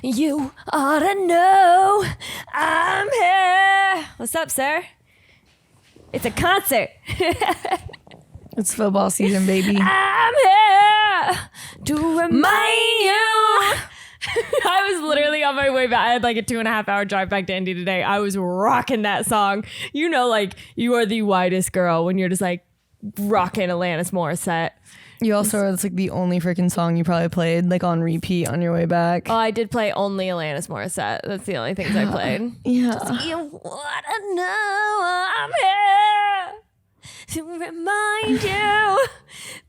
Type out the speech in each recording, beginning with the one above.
You ought to know I'm here. What's up, sir? It's a concert. It's football season, baby. I'm here to remind you. I was literally on my way back. I had like a 2.5 hour drive back to Indy today. I was rocking that song. You know, like you are the whitest girl when you're just like rocking Alanis Morissette. You also, it's like the only freaking song you probably played like on repeat on your way back. Oh, I did play only Alanis Morissette. That's the only things I played. Yeah. You wanna know I'm here to remind you.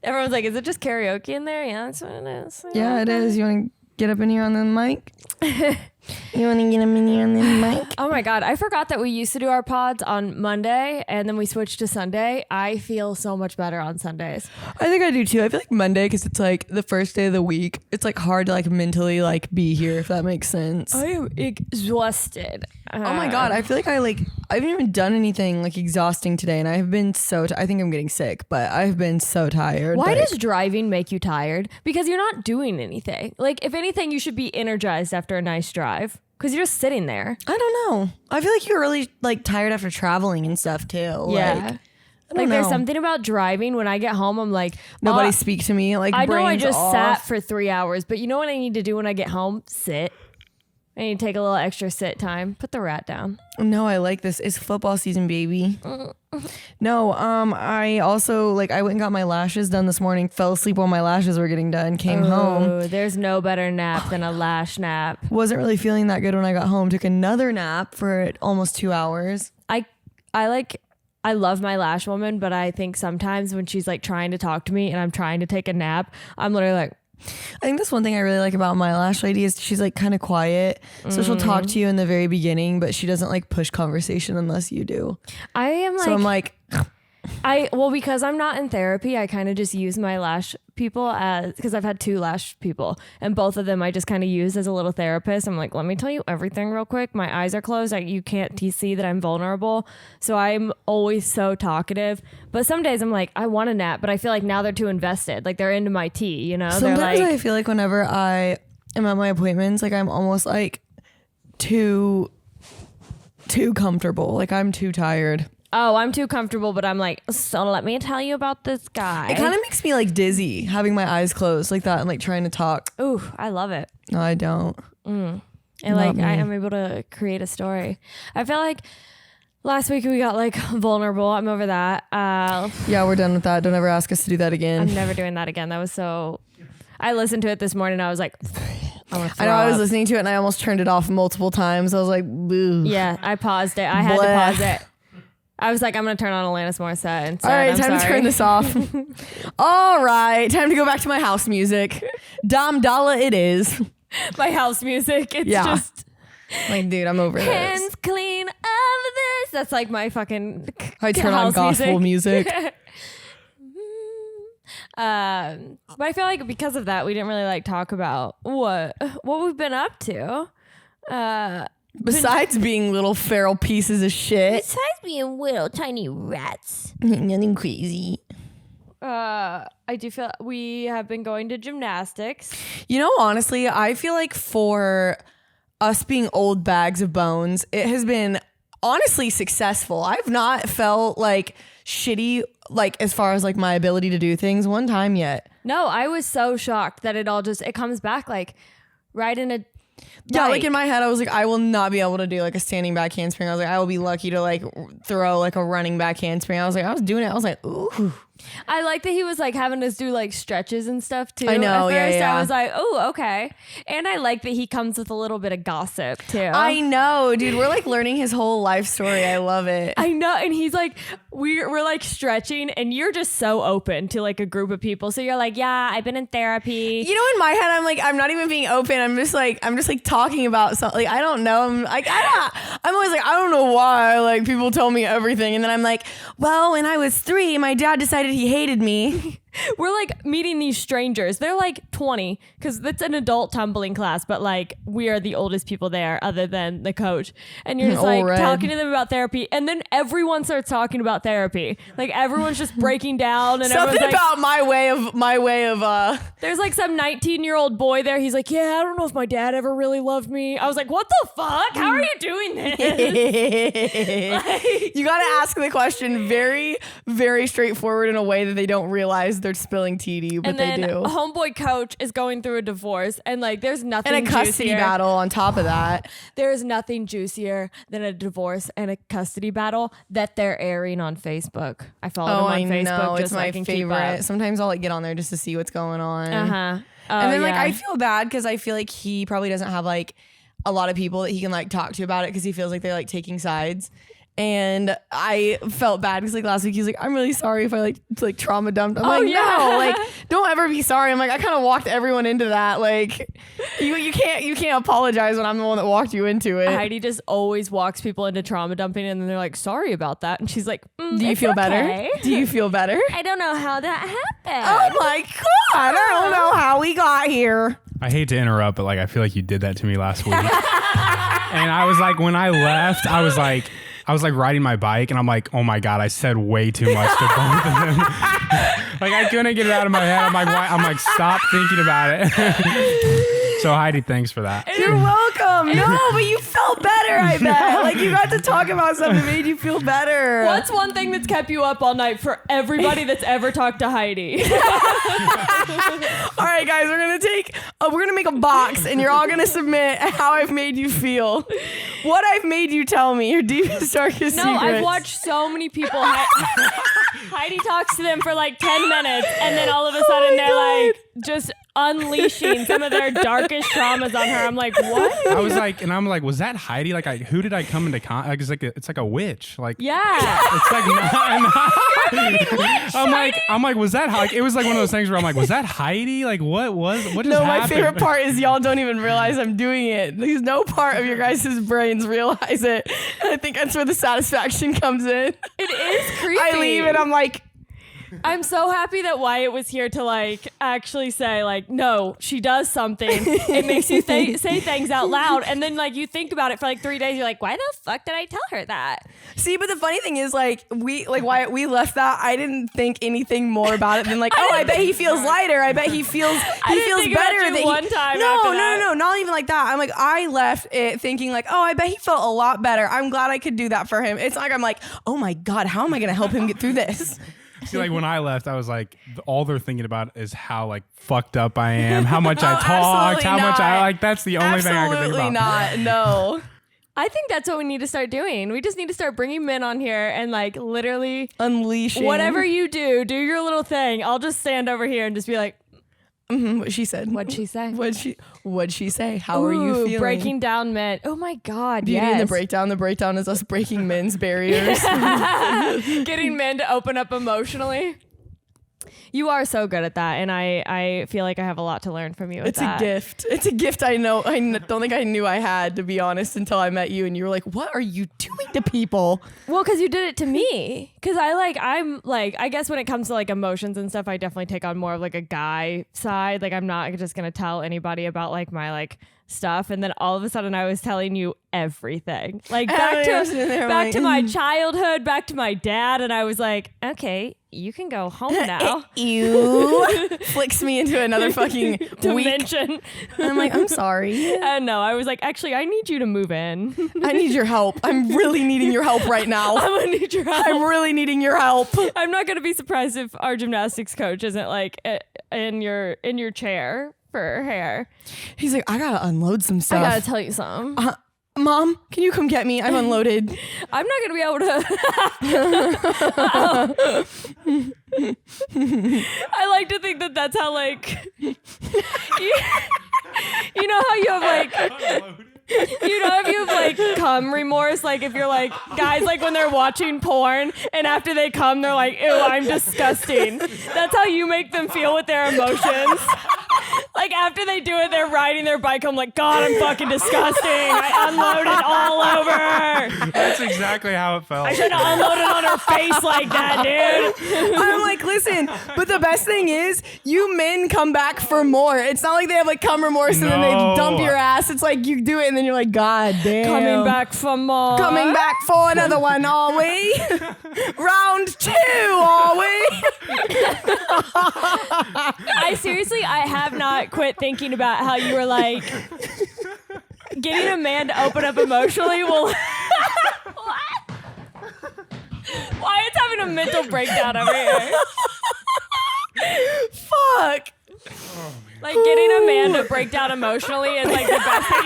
Everyone's like, is it just karaoke in there? Yeah, that's what it is. Yeah, it is. You want to get up in here on the mic? You want to get up in here on the mic? Oh my God. I forgot that we used to do our pods on Monday and then we switched to Sunday. I feel so much better on Sundays. I think I do too. I feel like Monday, because it's like the first day of the week. It's like hard to like mentally like be here, if that makes sense. I am exhausted. Oh my God. I feel like I haven't even done anything like exhausting today. And I've been so, I think I'm getting sick, but I've been so tired. Why like, does driving make you tired? Because you're not doing anything. Like if anything, you should be energized after a nice drive because you're just sitting there. I don't know. I feel like you're really like tired after traveling and stuff too. Yeah. Like There's something about driving when I get home, I'm like, nobody speak to me. Like I know I brains just off. sat for 3 hours, but you know what I need to do when I get home? Sit. I need to take a little extra sit time. Put the rat down. No, I like this. It's football season, baby. No, I also like I went and got my lashes done this morning. Fell asleep while my lashes were getting done. Came home. There's no better nap than a lash nap. Wasn't really feeling that good when I got home. Took another nap for almost 2 hours. I love my lash woman, but I think sometimes when she's like trying to talk to me and I'm trying to take a nap, I'm literally like, I think that's one thing I really like about my lash lady is she's like kind of quiet. So she'll talk to you in the very beginning, but she doesn't like push conversation unless you do. I am like, So I'm like, because I'm not in therapy, I kind of just use my lash people as, because I've had 2 lash people and both of them I just kind of use as a little therapist. I'm like, let me tell you everything real quick. My eyes are closed. You can't see that I'm vulnerable. So I'm always so talkative. But some days I'm like, I want a nap, but I feel like now they're too invested. Like they're into my tea, you know? sometimes they're like, I feel like whenever I am at my appointments, like I'm almost like too comfortable. Like I'm too tired. oh, I'm too comfortable, but I'm like, so let me tell you about this guy. It kind of makes me like dizzy having my eyes closed like that and like trying to talk. Ooh, I love it. No, I don't. And Not like me. I am able to create a story. I feel like last week we got like vulnerable. I'm over that. Yeah, we're done with that. Don't ever ask us to do that again. I'm never doing that again. That was so. I listened to it this morning. I was like, I know I was listening to it and I almost turned it off multiple times. I was like, boo. Yeah, I paused it. I had to Bleh. pause it. I was like, I'm gonna turn on Alanis Morissette. And All right, I'm time to sorry. turn this off. All right, time to go back to my house music. Dom Dalla it is. My house music. It's Yeah. just Like, dude, I'm over hands this. clean of this. That's like my fucking. I turn on house gospel music. But I feel like because of that, we didn't really like talk about what we've been up to. Besides being little feral pieces of shit. Besides being little tiny rats. Nothing crazy. I do feel we have been going to gymnastics. You know, honestly, I feel like for us being old bags of bones, it has been honestly successful. I've not felt like shitty, like as far as like my ability to do things one time yet. No, I was so shocked that it comes back like right in a. Yeah, like in my head, I was like, I will not be able to do like a standing back handspring. I was like, I will be lucky to like throw like a running back handspring. I was doing it. I was like, ooh. I like that he was like having us do like stretches and stuff too. I know, At first, yeah. I was like, oh, okay. And I like that he comes with a little bit of gossip too. I know, dude. We're like learning his whole life story. I love it. I know, and he's like, we're like stretching, and you're just so open to like a group of people. So you're like, yeah, I've been in therapy. You know, in my head, I'm like, I'm not even being open. I'm just like talking about something. Like, I don't know. I'm like, I'm always like, I don't know why. Like, people tell me everything, and then I'm like, well, when I was 3, my dad decided he hated me. we're like meeting these strangers. They're like 20 because it's an adult tumbling class, but like we are the oldest people there other than the coach. And you're just like talking to them about therapy. And then everyone starts talking about therapy. Like everyone's just breaking down. And something like, about my way of there's like some 19-year-old boy there. He's like, yeah, I don't know if my dad ever really loved me. I was like, what the fuck? How are you doing this? You got to ask the question very, very straightforward in a way that they don't realize they're spilling TD, but and they then do. Homeboy coach is going through a divorce, and like there's nothing And a custody juicier. battle on top of that. There is nothing juicier than a divorce and a custody battle that they're airing on Facebook. I follow them on Facebook. Know. Just It's so my I can favorite. Sometimes I'll like get on there just to see what's going on. Keep up. And then like I feel bad because I feel like he probably doesn't have like a lot of people that he can like talk to about it because he feels like they're like taking sides. And I felt bad because like last week he was like, I'm really sorry if I like trauma dumped. I'm like, no, like don't ever be sorry. I'm like, I kind of walked everyone into that. Like you can't apologize when I'm the one that walked you into it. Heidi just always walks people into trauma dumping, and then they're like, sorry about that. And she's like, do you feel better? Do you feel better? I don't know how that happened. Oh my God. I don't know how we got here. I hate to interrupt, but like I feel like you did that to me last week. And I was like, when I left, I was like riding my bike and I'm like, oh my God, I said way too much to both of them. Like I couldn't get it out of my head. I'm like, stop thinking about it. So Heidi, thanks for that. You're welcome. No, but you felt better, I bet. Like you got to talk about something that made you feel better. What's one thing that's kept you up all night for everybody that's ever talked to Heidi? All right, guys, we're gonna make a box, and you're all gonna submit how I've made you feel. What I've made you tell me, your deepest, darkest No, secrets. I've watched so many people. Heidi talks to them for like 10 minutes, and then all of a sudden they're like just unleashing some of their darkest traumas on her. I'm like, what? I was like, and I'm like, was that Heidi? Like, who did I come into contact? It's like a witch. Like, Yeah. it's like I'm like, was that like? It was like one of those things where I'm like, was that Heidi? Like, what just No, my happened? favorite part is y'all don't even realize I'm doing it. There's no part of your guys' brains realize it. And I think that's where the satisfaction comes in. It is creepy. I leave and I'm like, I'm so happy that Wyatt was here to like actually say like, no, she does something. It makes you say things out loud. And then like you think about it for like 3 days. You're like, why the fuck did I tell her that? see, but the funny thing is like we left that. I didn't think anything more about it than like, oh, I bet he feels lighter. I bet he feels think about better you that one time No, after no, that. no, not even like that. I'm like, I left it thinking like, oh, I bet he felt a lot better. I'm glad I could do that for him. It's not like I'm like, oh my God, how am I gonna help him get through this? See, like when I left, I was like, all they're thinking about is how like fucked up I am, how much I talked, how much I like. That's the only thing I can think about. Absolutely not. No. I think that's what we need to start doing. We just need to start bringing men on here and like literally Unleashing. whatever you do your little thing. I'll just stand over here and just be like, What she said. what'd she say? What'd she say? How are you Ooh, feeling? breaking down men. Oh my God. Beauty in the yes. breakdown. The breakdown is us breaking men's barriers. Getting men to open up emotionally. You are so good at that, and I feel like I have a lot to learn from you. It's a gift. It's a gift I know. Don't think I knew I had, to be honest, until I met you and you were like, what are you doing to people? Well, because you did it to me. Because I guess when it comes to like emotions and stuff, I definitely take on more of like a guy side. Like I'm not just gonna tell anybody about like my like stuff, and then all of a sudden I was telling you everything, like back to my childhood, back to my dad, and I was like, okay, you can go home now. You flicks me into another fucking week. Dimension. I'm like, I'm sorry. And no, I was like, actually, I need you to move in. I need your help. I'm really needing your help right now. I'm gonna need your help. I'm really needing your help. I'm not gonna be surprised if our gymnastics coach isn't like in your chair for hair. He's like, I gotta unload some stuff. I gotta tell you something. Mom, can you come get me? I'm unloaded. I'm not gonna be able to. I like to think that that's how like you know how you have like. You know, if you have like cum remorse, like if you're like guys like when they're watching porn and after they come, they're like, ew, I'm disgusting. That's how you make them feel with their emotions. Like after they do it, they're riding their bike home like, God, I'm fucking disgusting. I unloaded all over. That's exactly how it felt. I should have unloaded on her face like that, dude. I'm like, listen, but the best thing is you men come back for more. It's not like they have like cum remorse and then they No. dump your ass. It's like you do it and then you're like, God damn. Coming back for more. Coming back for another one, are we? Round 2, are we? I have not quit thinking about how you were like, getting a man to open up emotionally will... What? Wyatt's having a mental breakdown over here. Fuck. Like getting a man to break down emotionally is like the best thing.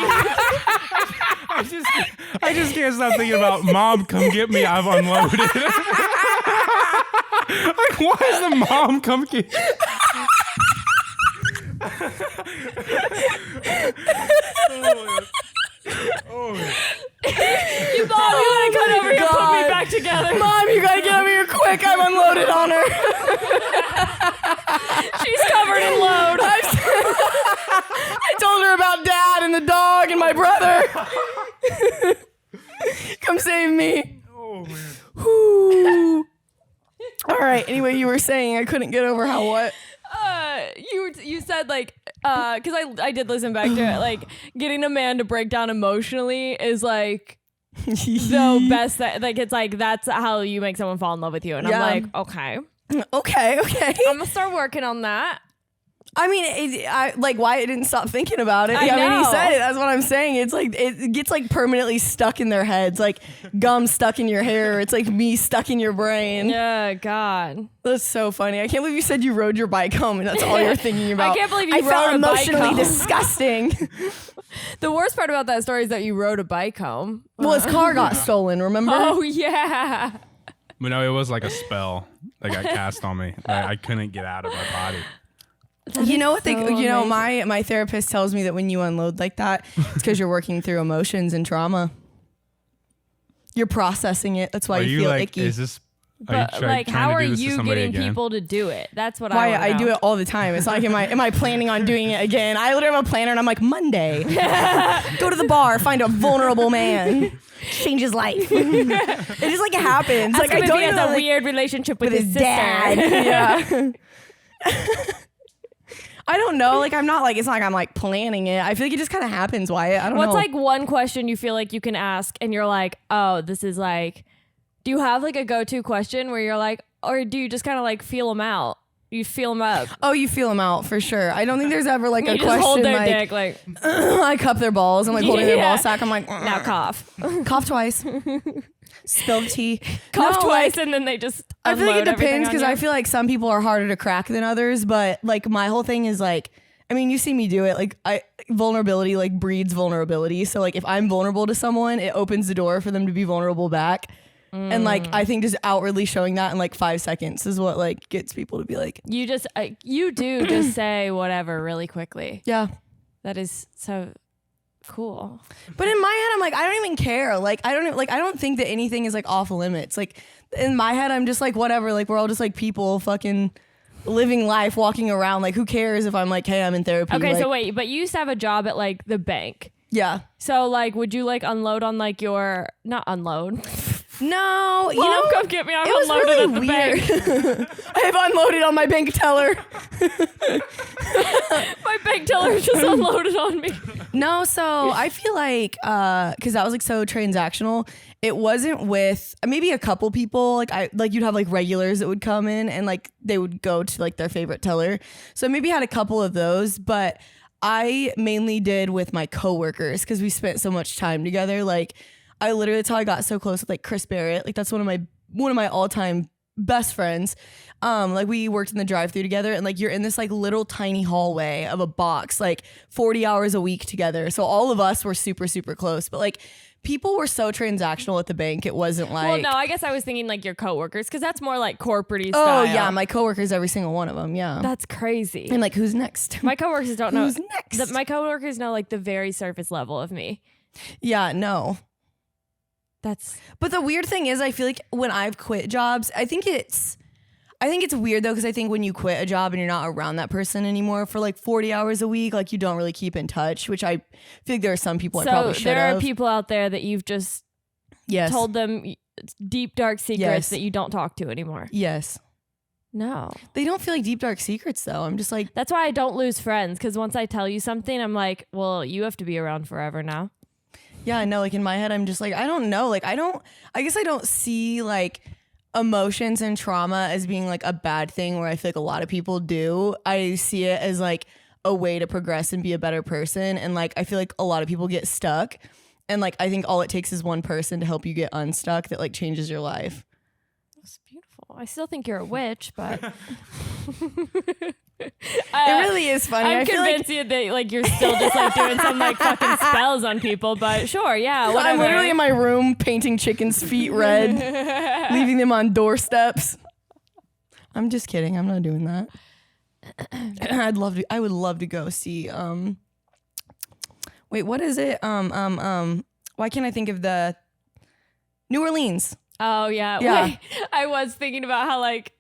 I just can't stop thinking about Mom, come get me. I've unloaded. Like, why is the mom come get? You Mom, you gotta come over here and put me back together. Mom, you gotta get over here quick. I'm unloaded on her. She's covered in load. I told her about Dad and the dog and my brother. Come save me. Oh man. Whew. All right. Anyway, you were saying I couldn't get over how what? You said like because I did listen back to it, like getting a man to break down emotionally is like the best like it's like that's how you make someone fall in love with you, and Yeah. I'm like, okay, Okay. I'm gonna start working on that. I mean, I like why I didn't stop thinking about it. I mean, he know. said it. That's what I'm saying. It's like it gets like permanently stuck in their heads, like gum stuck in your hair. It's like me stuck in your brain. Yeah, God. That's so funny. I can't believe you said you rode your bike home and that's all you're thinking about. I can't believe you I rode felt a bike emotionally home. disgusting. The worst part about that story is that you rode a bike home. Well, his car got stolen. Remember? Oh yeah. But no, it was like a spell that got cast on me. I couldn't get out of my body. You know what they? so You know, amazing. my therapist tells me that when you unload like that, it's because you're working through emotions and trauma. You're processing it. That's why Are you you feel like? icky. Is this? Are But you like, trying how to are do this to you somebody getting again? people to do it? That's what Why I I wanna do know. it all the time. It's not like am I planning on doing it again? I literally have a planner and I'm like Monday, go to the bar, find a vulnerable man, change his life. It just like happens. Ask Like him I if don't he has even a like, weird relationship with, with his his sister. dad. Yeah. I don't know. Like I'm not like it's not like I'm like planning it. I feel like it just kind of happens. Wyatt. I don't What's know. like one question you feel like you can ask and you're like, oh, this is like, do you have like a go-to question where you're like, or do you just kind of like feel them out? You feel them up. Oh, you feel them out for sure. I don't think there's ever like You a just question hold their like dick like, I cup their balls. I'm like holding their Yeah. ball sack. I'm like now cough. cough twice. Spilled tea. Cough No, twice like, and then they just I feel like it unload everything depends on because you. I feel like some people are harder to crack than others. But like my whole thing is like, I mean, you see me do it. Like vulnerability like breeds vulnerability. So like if I'm vulnerable to someone, it opens the door for them to be vulnerable back. And like I think just outwardly showing that in like 5 seconds is what like gets people to be like, You just, you do just say whatever really quickly. yeah. That is so cool. But in my head, I'm like, I don't even care. Like, I don't think that anything is like off limits. Like, in my head, I'm just like, whatever. Like, we're all just like people fucking living life, walking around. Like, who cares if I'm like, hey, I'm in therapy? Okay, like, so wait, but you used to have a job at like the bank. yeah. So like, would you like unload on like your, not unload. No, you Mom, know, come get me. I'm it was unloaded really at the weird. bank. I have unloaded on my bank teller. My bank teller just unloaded on me. No, so I feel like because that was like so transactional. It wasn't with maybe a couple people. Like you'd have like regulars that would come in and like they would go to like their favorite teller. So maybe had a couple of those, but I mainly did with my coworkers because we spent so much time together. Like I literally that's how I got so close with like Chris Barrett. Like that's one of my all-time best friends. Like we worked in the drive-thru together and like you're in this like little tiny hallway of a box like 40 hours a week together. So all of us were super, super close. But like people were so transactional at the bank. It wasn't like, Well, no, I guess I was thinking like your coworkers because that's more like corporate-y oh style. yeah, my coworkers, every single one of them. Yeah. That's crazy. And like, who's next? My coworkers don't know. Who's next? My coworkers know like the very surface level of me. Yeah, no. That's But the weird thing is, I feel like when I've quit jobs, I think it's, I think it's weird though, because I think when you quit a job and you're not around that person anymore for like 40 hours a week, like you don't really keep in touch, which I feel like there are some people I probably should have. there are people out there that you've just Yes. told them deep, dark secrets Yes. that you don't talk to anymore. Yes. No. They don't feel like deep, dark secrets though. I'm just like, That's why I don't lose friends, because once I tell you something, I'm like, well, you have to be around forever now. yeah, I know. Like in my head, I'm just like, I don't know. Like I guess I don't see like emotions and trauma as being like a bad thing where I feel like a lot of people do. I see it as like a way to progress and be a better person. And like, I feel like a lot of people get stuck. And like, I think all it takes is one person to help you get unstuck that like changes your life. That's beautiful. I still think you're a witch, but It really is funny. I'm I feel like convinced that like you're still just like doing some like fucking spells on people, but sure, yeah, whatever. I'm literally in my room painting chickens' feet red, leaving them on doorsteps. I'm just kidding. I'm not doing that. I would love to go see wait, what is it? Why can't I think of the New Orleans? Oh yeah. Yeah. Wait, I was thinking about how like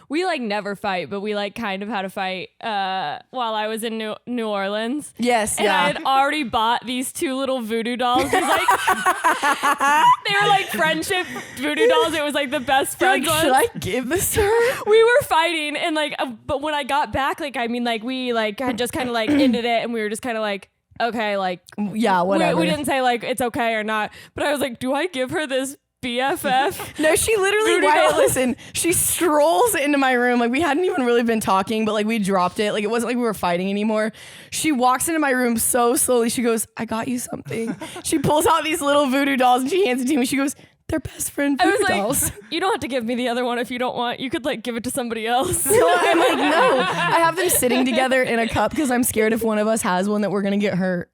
we like never fight, but we like kind of had a fight while I was in New Orleans. Yes, And yeah. I had already bought these 2 little voodoo dolls. It was, like, they were like friendship voodoo dolls. It was like the best You're friends like, ones. should I give this to her? We were fighting and like, but when I got back, like, I mean, like we like had just kind of like ended it and we were just kind of like, okay, like, Yeah, whatever. we didn't say like it's okay or not, but I was like, do I give her this BFF? No, she literally, Voodoo Wyatt, doll. listen, she strolls into my room. Like, we hadn't even really been talking, but like, we dropped it. Like, it wasn't like we were fighting anymore. She walks into my room so slowly. She goes, I got you something. She pulls out these little voodoo dolls and she hands it to me. She goes, they're best friend I voodoo was like, dolls. you don't have to give me the other one if you don't want. You could like give it to somebody else. So I'm like, no. I have them sitting together in a cup because I'm scared if one of us has one that we're going to get hurt.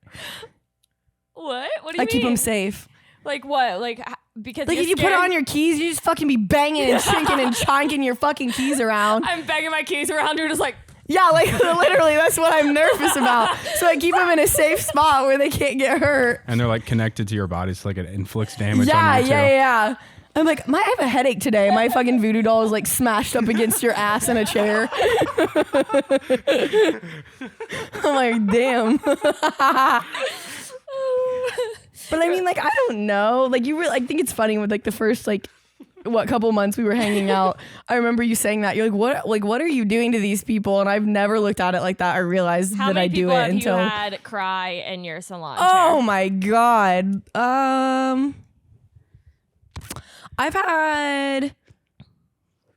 What? What do you I mean? keep them safe. Like what? Like because Like, you're if you put scared? on your keys, you just fucking be banging and shinking and chonking your fucking keys around. I'm banging my keys around. You're just like, Yeah, like literally, that's what I'm nervous about. So I keep them in a safe spot where they can't get hurt. And they're like connected to your body, so like it inflicts damage Yeah, on you too. yeah. I'm like, I have a headache today. My fucking voodoo doll is like smashed up against your ass in a chair. I'm like, damn. But I mean, like, I don't know. Like, you really, I think it's funny with like the first like what couple months we were hanging out. I remember you saying that. You're like, what are you doing to these people? And I've never looked at it like that. I realized how that many I do people it have until. you had cry in your salon Oh chair? my God. I've had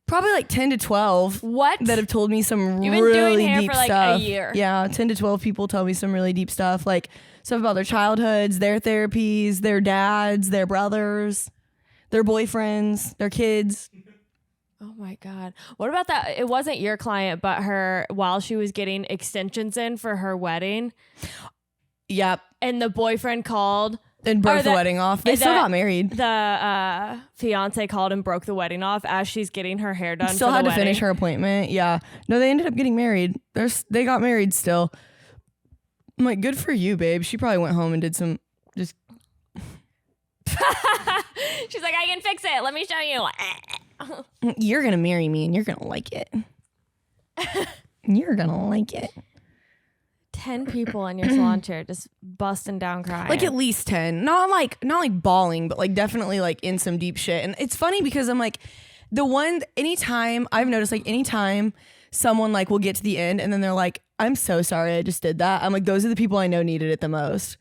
probably like 10 to 12 What? that have told me some You've been really doing hair deep for, like, a stuff. year. Yeah, 10 to 12 people tell me some really deep stuff, like stuff about their childhoods, their therapies, their dads, their brothers, their boyfriends, their kids. Oh my God. What about that? It wasn't your client, but her, while she was getting extensions in for her wedding, Yep. and the boyfriend called. And broke the that- wedding off. They still that- got married. The fiance called and broke the wedding off as she's getting her hair done. Still for had the to finish wedding. her appointment. Yeah. No, they ended up getting married. They got married still. I'm like, good for you, babe. She probably went home and did some just. She's like, I can fix it. Let me show you. You're gonna marry me and you're gonna like it. You're gonna like it. 10 people in your salon chair just busting down crying. Like at least 10. Not like bawling, but like definitely like in some deep shit. And it's funny because I'm like, anytime I've noticed, like anytime someone like will get to the end and then they're like, I'm so sorry I just did that. I'm like, those are the people I know needed it the most.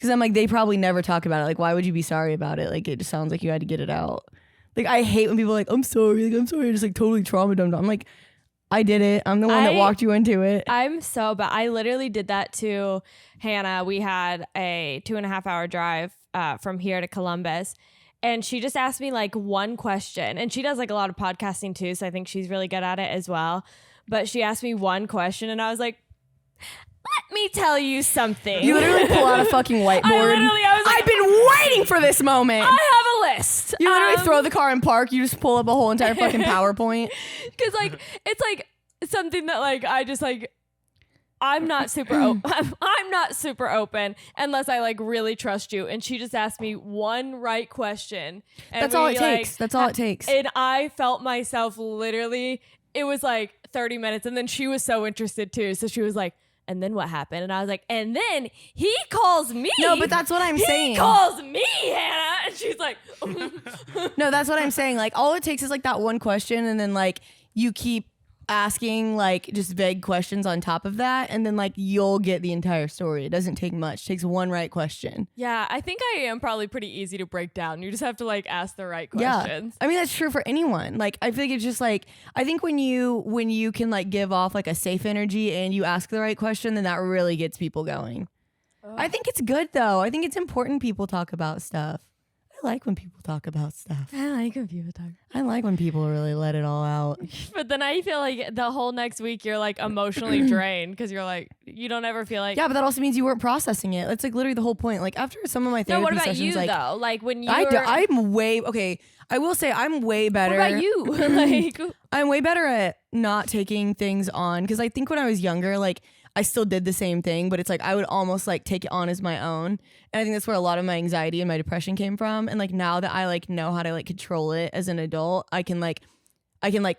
Cause I'm like, they probably never talk about it. Like, why would you be sorry about it? Like, it just sounds like you had to get it out. Like, I hate when people are like, I'm sorry. Like, I'm sorry. I just like totally trauma dumped. I'm like, I did it. I'm the one that walked you into it. I'm so bad. I literally did that to Hannah. We had a 2.5 hour drive from here to Columbus. And she just asked me like one question. And she does like a lot of podcasting too. So I think she's really good at it as well. But she asked me one question and I was like, let me tell you something. You literally pull out a fucking whiteboard. I was like, I've been waiting for this moment. I have a list. You literally throw the car in park. You just pull up a whole entire fucking PowerPoint. Because like it's like something that like I just like I'm not super I'm not super open unless I like really trust you. And she just asked me one right question. And That's all it like, takes. That's all it takes. And I felt myself literally it was like 30 minutes. And then she was so interested too. So she was like, and then what happened? And I was like, and then he calls me. No, but that's what I'm saying. He calls me, Hannah. And she's like, No, that's what I'm saying. Like, all it takes is like that one question, and then like you keep asking like just vague questions on top of that, and then like you'll get the entire story. It doesn't take much. It takes one right question. yeah, I think I am probably pretty easy to break down. You just have to like ask the right Yeah. questions. I mean, that's true for anyone. Like, I feel like it's just like, I think when you can like give off like a safe energy and you ask the right question, then that really gets people going. I think it's good though. I think it's important people talk about stuff. I like when people talk about stuff. I like when people talk. I like when people really let it all out. But then I feel like the whole next week you're like emotionally drained because you're like, you don't ever feel like. Yeah, but that also means you weren't processing it. That's like literally the whole point. Like after some of my therapy No, what about sessions, you like though? Like when you I'm way okay. I will say I'm way better. What about you? Like, I'm way better at not taking things on, because I think when I was younger, like I still did the same thing, but it's like I would almost like take it on as my own. And I think that's where a lot of my anxiety and my depression came from. And like now that I like know how to like control it as an adult, I can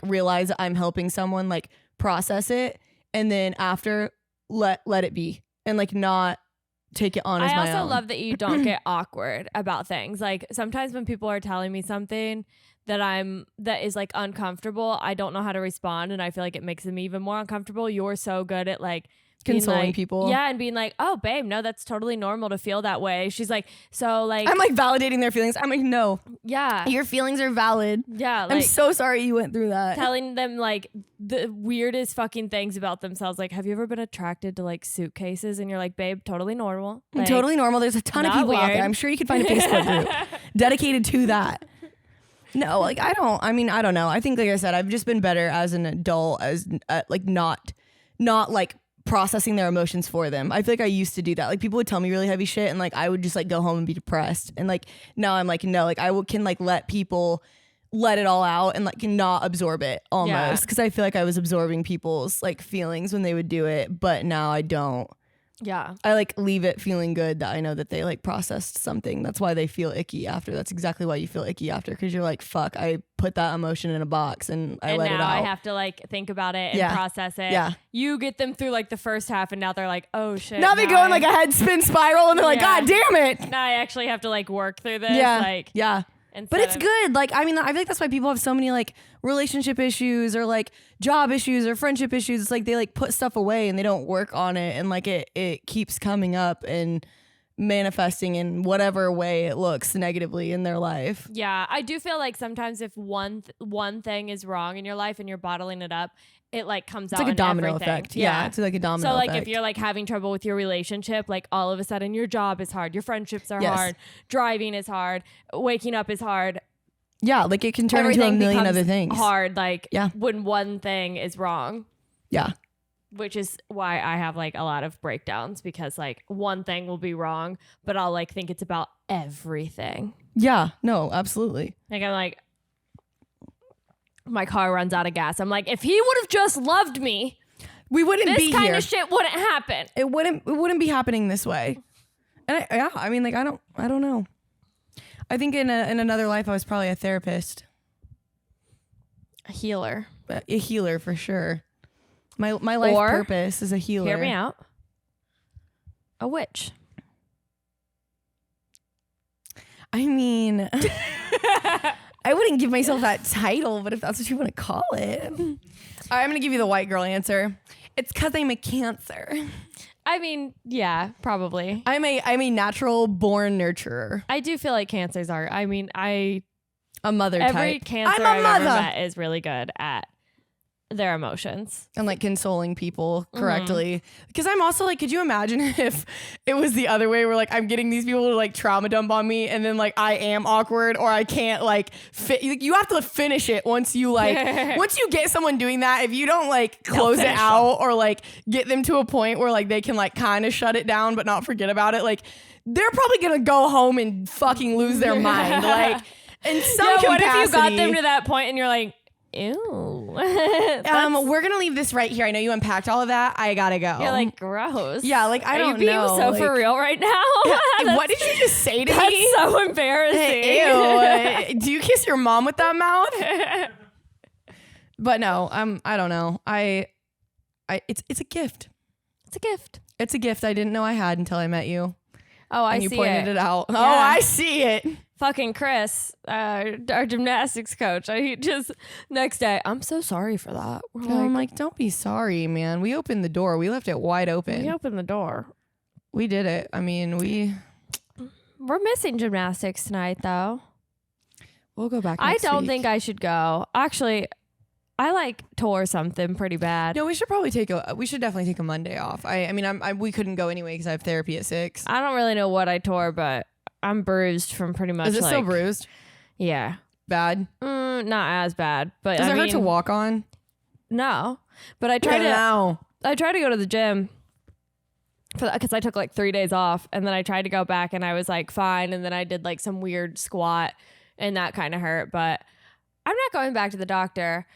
realize that I'm helping someone like process it, and then after let it be and like not take it on as my own. I also love that you don't get awkward about things. Like sometimes when people are telling me something that is like uncomfortable, I don't know how to respond, and I feel like it makes them even more uncomfortable. You're so good at like consoling like, people. Yeah, and being like, oh babe, no, that's totally normal to feel that way. She's like, so like I'm like validating their feelings. I'm like, no, yeah. your feelings are valid. Yeah. I'm Like so sorry you went through that. telling them like the weirdest fucking things about themselves. Like, have you ever been attracted to like suitcases? And you're like, babe, totally normal. Like, Totally normal. There's a ton of not people out weird. there. I'm sure you could find a Facebook group dedicated to that. No, like I don't know. I think, like I said, I've just been better as an adult, as like not like processing their emotions for them. I feel like I used to do that. Like people would tell me really heavy shit, and like I would just like go home and be depressed. And like now I'm like, no, like can like let people let it all out and like not absorb it almost, because I feel like I was absorbing people's like feelings when they would do it, but now I don't. Yeah. I like leave it feeling good that I know that they like processed something. That's why they feel icky after. That's exactly why you feel icky after, because you're like, fuck, I put that emotion in a box and I let it out. And now I have to like think about it and process it. Yeah. You get them through like the first half, and now they're like, oh shit. Now they go in like a head spin spiral, and they're like, Yeah. God damn it. Now I actually have to like work through this. Yeah. Like, yeah. But it's good. Like, I mean, I feel like that's why people have so many like relationship issues or like job issues or friendship issues. It's like they like put stuff away and they don't work on it, and like it keeps coming up and manifesting in whatever way it looks negatively in their life. Yeah, I do feel like sometimes if one thing is wrong in your life and you're bottling it up, it like comes out. It's like a in domino everything. effect. Yeah, it's like a domino So like effect. if you're like having trouble with your relationship, like all of a sudden your job is hard, your friendships are Yes. hard, driving is hard, waking up is hard. Yeah, like it can turn into a Everything million becomes other things. hard, like Yeah. when one thing is wrong. Yeah. Which is why I have like a lot of breakdowns, because like one thing will be wrong, but I'll like think it's about everything. Yeah. No, absolutely. Like I'm like, my car runs out of gas. I'm like, if he would have just loved me, We wouldn't this be kind here. of shit wouldn't happen. It wouldn't be happening this way. And I mean, like I don't know. I think in another life I was probably a therapist, A healer. a healer for sure. My life Or, purpose is a healer. Hear me out. A witch. I mean, I wouldn't give myself that title, but if that's what you want to call it, I'm gonna give you the white girl answer. It's because I'm a Cancer. I mean, yeah, probably. I'm a natural born nurturer, I do feel like cancers are. I mean, a mother every type. cancer I'm a I've ever mother. met is really good at their emotions. And like consoling people Mm-hmm. correctly. Because I'm also like, could you imagine if it was the other way where like I'm getting these people to like trauma dump on me, and then like I am awkward or I can't like fit. You have to finish it once you like, once you get someone doing that, if you don't like close it finish out or like get them to a point where like they can like kind of shut it down but not forget about it, like they're probably going to go home and fucking lose their mind. Like in some Yeah, capacity. what if you got them to that point and you're like, ew. We're gonna leave this right here. I know you unpacked all of that. I gotta go. You're like, gross. Yeah, like I Are don't you being know. so like, for real right now? what did you just say to That's me? so embarrassing. Ew. Do you kiss your mom with that mouth? But no, I don't know. It's a gift. It's a gift. It's a gift I didn't know I had until I met you. Oh, I and you see pointed it out. Yeah. Oh, I see it. Fucking Chris, our gymnastics coach. He just next day, I'm so sorry for that. We're I'm like, don't be sorry, man. We opened the door. We left it wide open. we opened the door. We did it. I mean, We're missing gymnastics tonight, though. we'll go back. I next don't week. think I should go. Actually, I tore something pretty bad. No, we should probably we should definitely take a Monday off. I mean, we couldn't go anyway because I have therapy at 6. I don't really know what I tore, but I'm bruised from pretty much. Is it still bruised? Yeah. Bad? Not as bad, but Does I it hurt mean, to walk on? No, but I tried to go to the gym because I took like 3 days off, and then I tried to go back, and I was like fine, and then I did like some weird squat, and that kind of hurt. But I'm not going back to the doctor.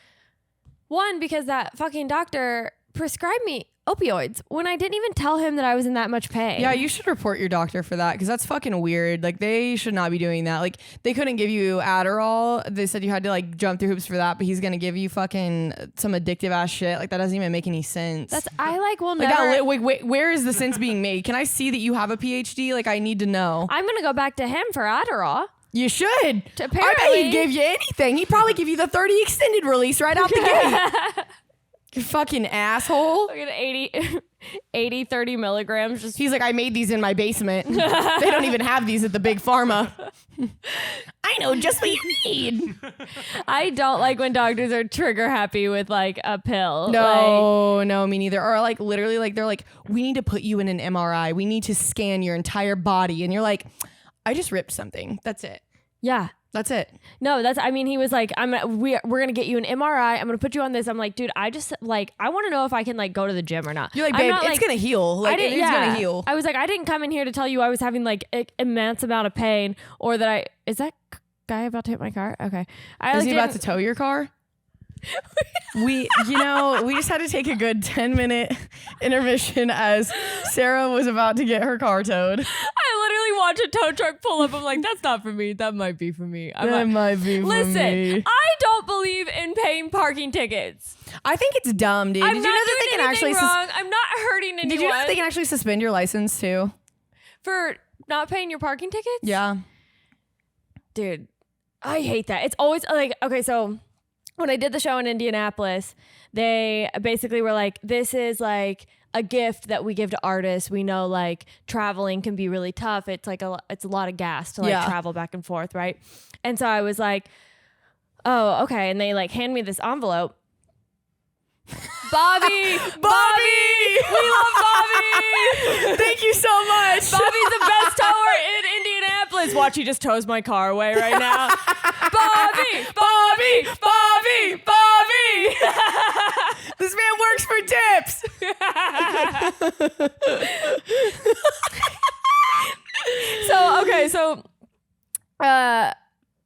One, because that fucking doctor prescribed me opioids when I didn't even tell him that I was in that much pain. Yeah, you should report your doctor for that because that's fucking weird. Like, they should not be doing that. Like, they couldn't give you Adderall. They said you had to like jump through hoops for that, but he's gonna give you fucking some addictive ass shit. Like, that doesn't even make any sense. I will like, never. wait, where is the sense being made? Can I see that you have a PhD? Like, I need to know. I'm gonna go back to him for Adderall. You should. I bet Apparently. he'd give you anything. He'd probably give you the 30 extended release right out the gate. You fucking asshole. Look at 80, 30 milligrams. Just He's like, I made these in my basement. They don't even have these at the big pharma. I know just what you need. I don't like when doctors are trigger happy with like a pill. No, me neither. Or like literally like they're like, we need to put you in an MRI. We need to scan your entire body. And you're like, I just ripped something. That's it. Yeah. That's it. No, he was like, we're going to get you an MRI. I'm going to put you on this. I'm like, dude, I want to know if I can like go to the gym or not. You're like, babe, it's going to heal. Like, it is going to heal. I was like, I didn't come in here to tell you I was having like immense amount of pain or that is that guy about to hit my car? Okay. Is he about to tow your car? We just had to take a good 10-minute intermission as Sarah was about to get her car towed. I literally watched a tow truck pull up. I'm like, that's not for me. That might be for me. Might be for Listen, me. I don't believe in paying parking tickets. I think it's dumb, dude. I'm Did not you know that doing they can anything actually wrong. I'm not hurting anyone. Did you know that they can actually suspend your license too? For not paying your parking tickets? Yeah. Dude, I hate that. It's always like, okay, so when I did the show in Indianapolis, they basically were like, this is like a gift that we give to artists. We know like traveling can be really tough. It's like it's a lot of gas to like travel back and forth, right? And so I was like, oh, okay. And they like hand me this envelope. Bobby! We love Bobby! Thank you so much. Bobby's the best tower in Indianapolis. Watch, he just tows my car away right now. Bobby! This man works for tips.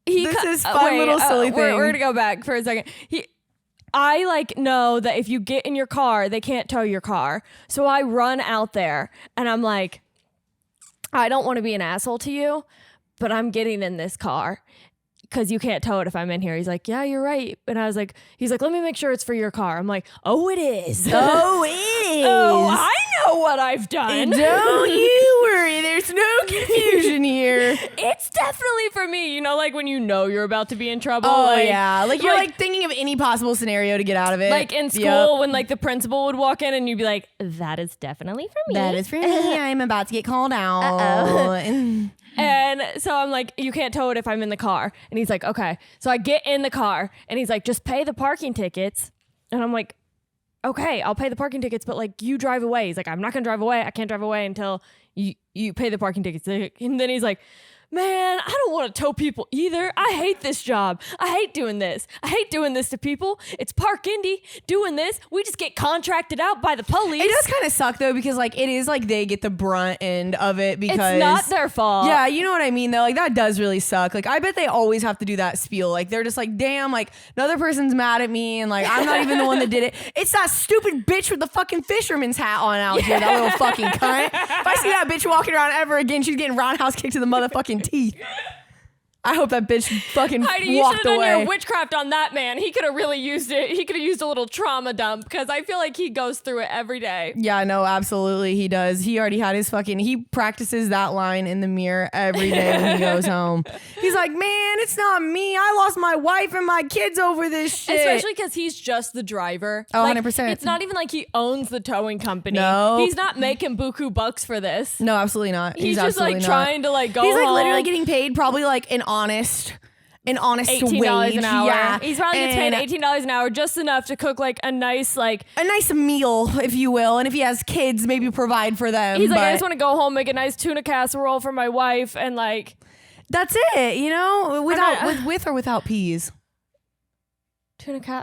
This is fun little silly thing. We're gonna go back for a second. I like know that if you get in your car, they can't tow your car. So I run out there and I'm like, I don't want to be an asshole to you, but I'm getting in this car because you can't tow it if I'm in here. He's like, yeah, you're right. And I was like, he's like, let me make sure it's for your car. I'm like, oh, it is. Oh, it is. Oh, I know what I've done. Don't you worry. There's no confusion here. It's definitely for me. You know, like when you know you're about to be in trouble. Oh, like, yeah. Like you're like thinking of any possible scenario to get out of it. Like in school when like the principal would walk in and you'd be like, that is definitely for me. That is for me. I'm about to get called out. And so I'm like, you can't tow it if I'm in the car. And he's like, okay. So I get in the car and he's like, just pay the parking tickets. And I'm like, okay, I'll pay the parking tickets, but like you drive away. He's like, I'm not gonna drive away. I can't drive away until you pay the parking tickets. And then he's like, man, I don't want to tow people either. I hate this job. I hate doing this. I hate doing this to people. It's Park Indy doing this. We just get contracted out by the police. It does kind of suck though, because like it is like they get the brunt end of it because it's not their fault. Yeah, you know what I mean though. Like that does really suck. Like I bet they always have to do that spiel. Like they're just like, damn, like another person's mad at me and like I'm not even the one that did it. It's that stupid bitch with the fucking fisherman's hat on out here. That little fucking cunt. If I see that bitch walking around ever again, she's getting roundhouse kicked to the motherfucking teeth. I hope that bitch fucking Heidi, you should walked have done away. your witchcraft on that man. He could have really used it. He could have used a little trauma dump because I feel like he goes through it every day. Yeah, no, absolutely he does. He already had his he practices that line in the mirror every day when he goes home. He's like, man, it's not me. I lost my wife and my kids over this shit. Especially because he's just the driver. Oh, Like, 100%. It's not even like he owns the towing company. No. He's not making buku bucks for this. No, absolutely not. He's just absolutely like not. trying to like go He's like home. literally getting paid probably like an honest $18 wage. an hour. Yeah. He's probably gets And paid $18 an hour, just enough to cook like a nice like. a nice meal, if you will. And if he has kids, maybe provide for them. He's like, I but just want to go home, make a nice tuna casserole for my wife, and like. that's it, you know, with or without peas.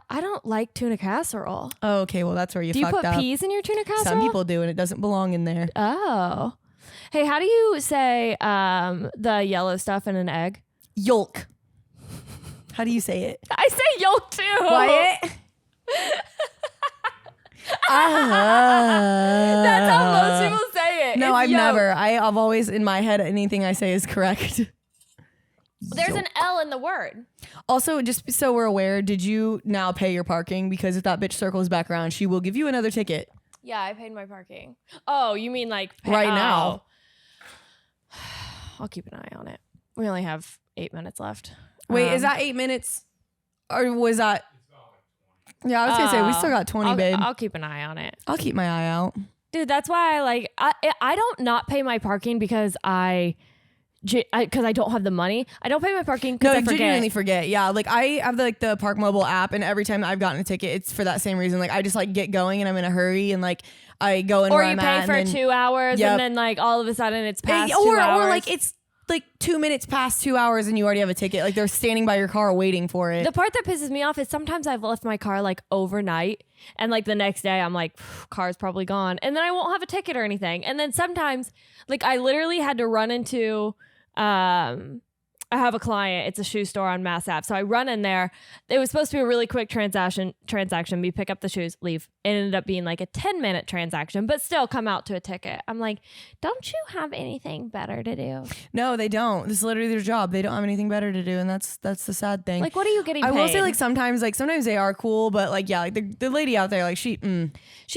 I don't like tuna casserole. Oh, okay, well that's where you Do you fucked put up. peas in your tuna casserole? Some people do, and it doesn't belong in there. Oh. Hey, how do you say the yellow stuff in an egg? Yolk. How do you say it? I say yolk too. Wyatt? That's how most people say it. No, It's I've yolk. never. I've always, in my head, anything I say is correct. There's an L in the word. Also, just so we're aware, did you now pay your parking? Because if that bitch circles back around, she will give you another ticket. Yeah, I paid my parking. Oh, you mean like Right now. I'll keep an eye on it. We only have 8 minutes left. Wait, is that 8 minutes? Or was that? Yeah, I was going to say, we still got 20, babe. I'll keep an eye on it. I'll keep my eye out. Dude, that's why I don't not pay my parking because I don't have the money. I don't pay my parking because No, I forget. genuinely forget. Yeah, like I have the Park Mobile app, and every time I've gotten a ticket, it's for that same reason. Like I just like get going, and I'm in a hurry, and like I go in Or where you I'm pay at, for and then, 2 hours Yep. and then like all of a sudden it's past 2 or hours. like it's like 2 minutes past 2 hours, and you already have a ticket. Like they're standing by your car waiting for it. The part that pisses me off is sometimes I've left my car like overnight and like the next day I'm like, car's probably gone. And then I won't have a ticket or anything. And then sometimes like I literally had to run into, I have a client. It's a shoe store on Mass Ave. So I run in there. It was supposed to be a really quick transaction. We pick up the shoes, leave. It ended up being like a 10-minute transaction, but still come out to a ticket. I'm like, don't you have anything better to do? No, they don't. This is literally their job. They don't have anything better to do, and that's the sad thing. Like, what are you getting paid? I will say, like sometimes they are cool, but like yeah, like the lady out there, like She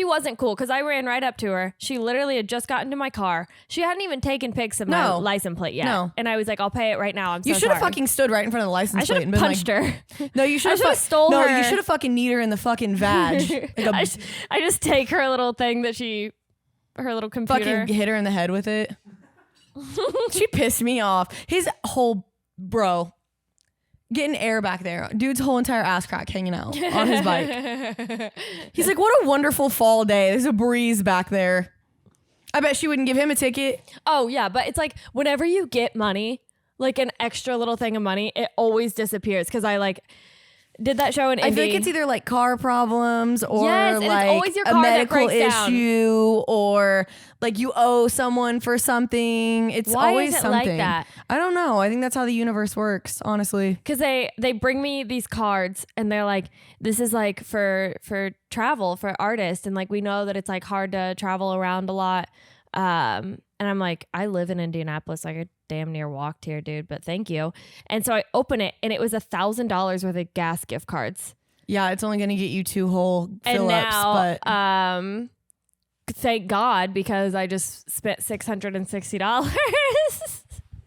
wasn't cool because I ran right up to her. She literally had just gotten to my car. She hadn't even taken pics of my No. license plate yet. No. And I was like, I'll pay it right now. I'm so you should have sorry. fucking stood right in front of the license I should plate and have been punched like, her. no, you should I have should have stole no, her. you should have fucking kneed her in the fucking vag. Like I just take her little thing that her little computer. fucking hit her in the head with it. She pissed me off. His whole getting air back there. Dude's whole entire ass crack hanging out on his bike. He's like, what a wonderful fall day. There's a breeze back there. I bet she wouldn't give him a ticket. Oh yeah, but it's like whenever you get money, like an extra little thing of money, it always disappears because I like did that show in Indy. I feel like it's either like car problems or Yes, and it's like always your a car that medical breaks down. issue or like you owe someone for something. It's Why always is it like something. that? I don't know. I think that's how the universe works, honestly. Because they bring me these cards and they're like, this is like for travel for artists, and like we know that it's like hard to travel around a lot. And I'm like, I live in Indianapolis. Like I damn near walked here, dude, but thank you. And so I open it and it was $1,000 worth of gas gift cards. Yeah, it's only going to get you 2 whole And fill-ups, now, but thank God, because I just spent $660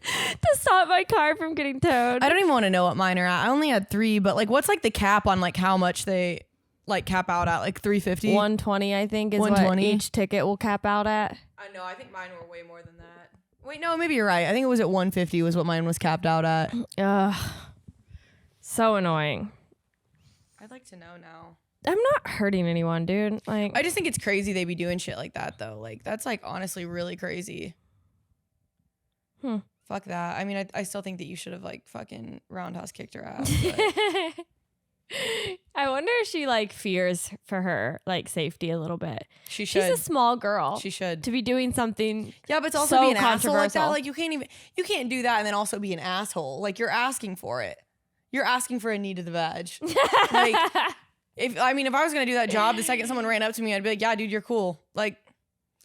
to stop my car from getting towed. I don't even want to know what mine are at. I only had 3, but like what's like the cap on like how much they like cap out at? Like 350? 120, I think, is 120? what each ticket will cap out at. I know. I think mine were way more than that. Wait, no, maybe you're right. I think it was at 150 was what mine was capped out at. Ugh. So annoying. I'd like to know now. I'm not hurting anyone, dude. Like, I just think it's crazy they be doing shit like that though. Like that's like honestly really crazy. Fuck that. I mean, I still think that you should have like fucking roundhouse kicked her ass. But I wonder if she like fears for her like safety a little bit. she should. She's a small girl. She should. To be doing something. Yeah, but it's also so be an asshole like that. controversial. Like you can't do that and then also be an asshole. Like you're asking for it. You're asking for a knee to the vag. Like if I was gonna do that job, the second someone ran up to me, I'd be like, yeah, dude, you're cool. Like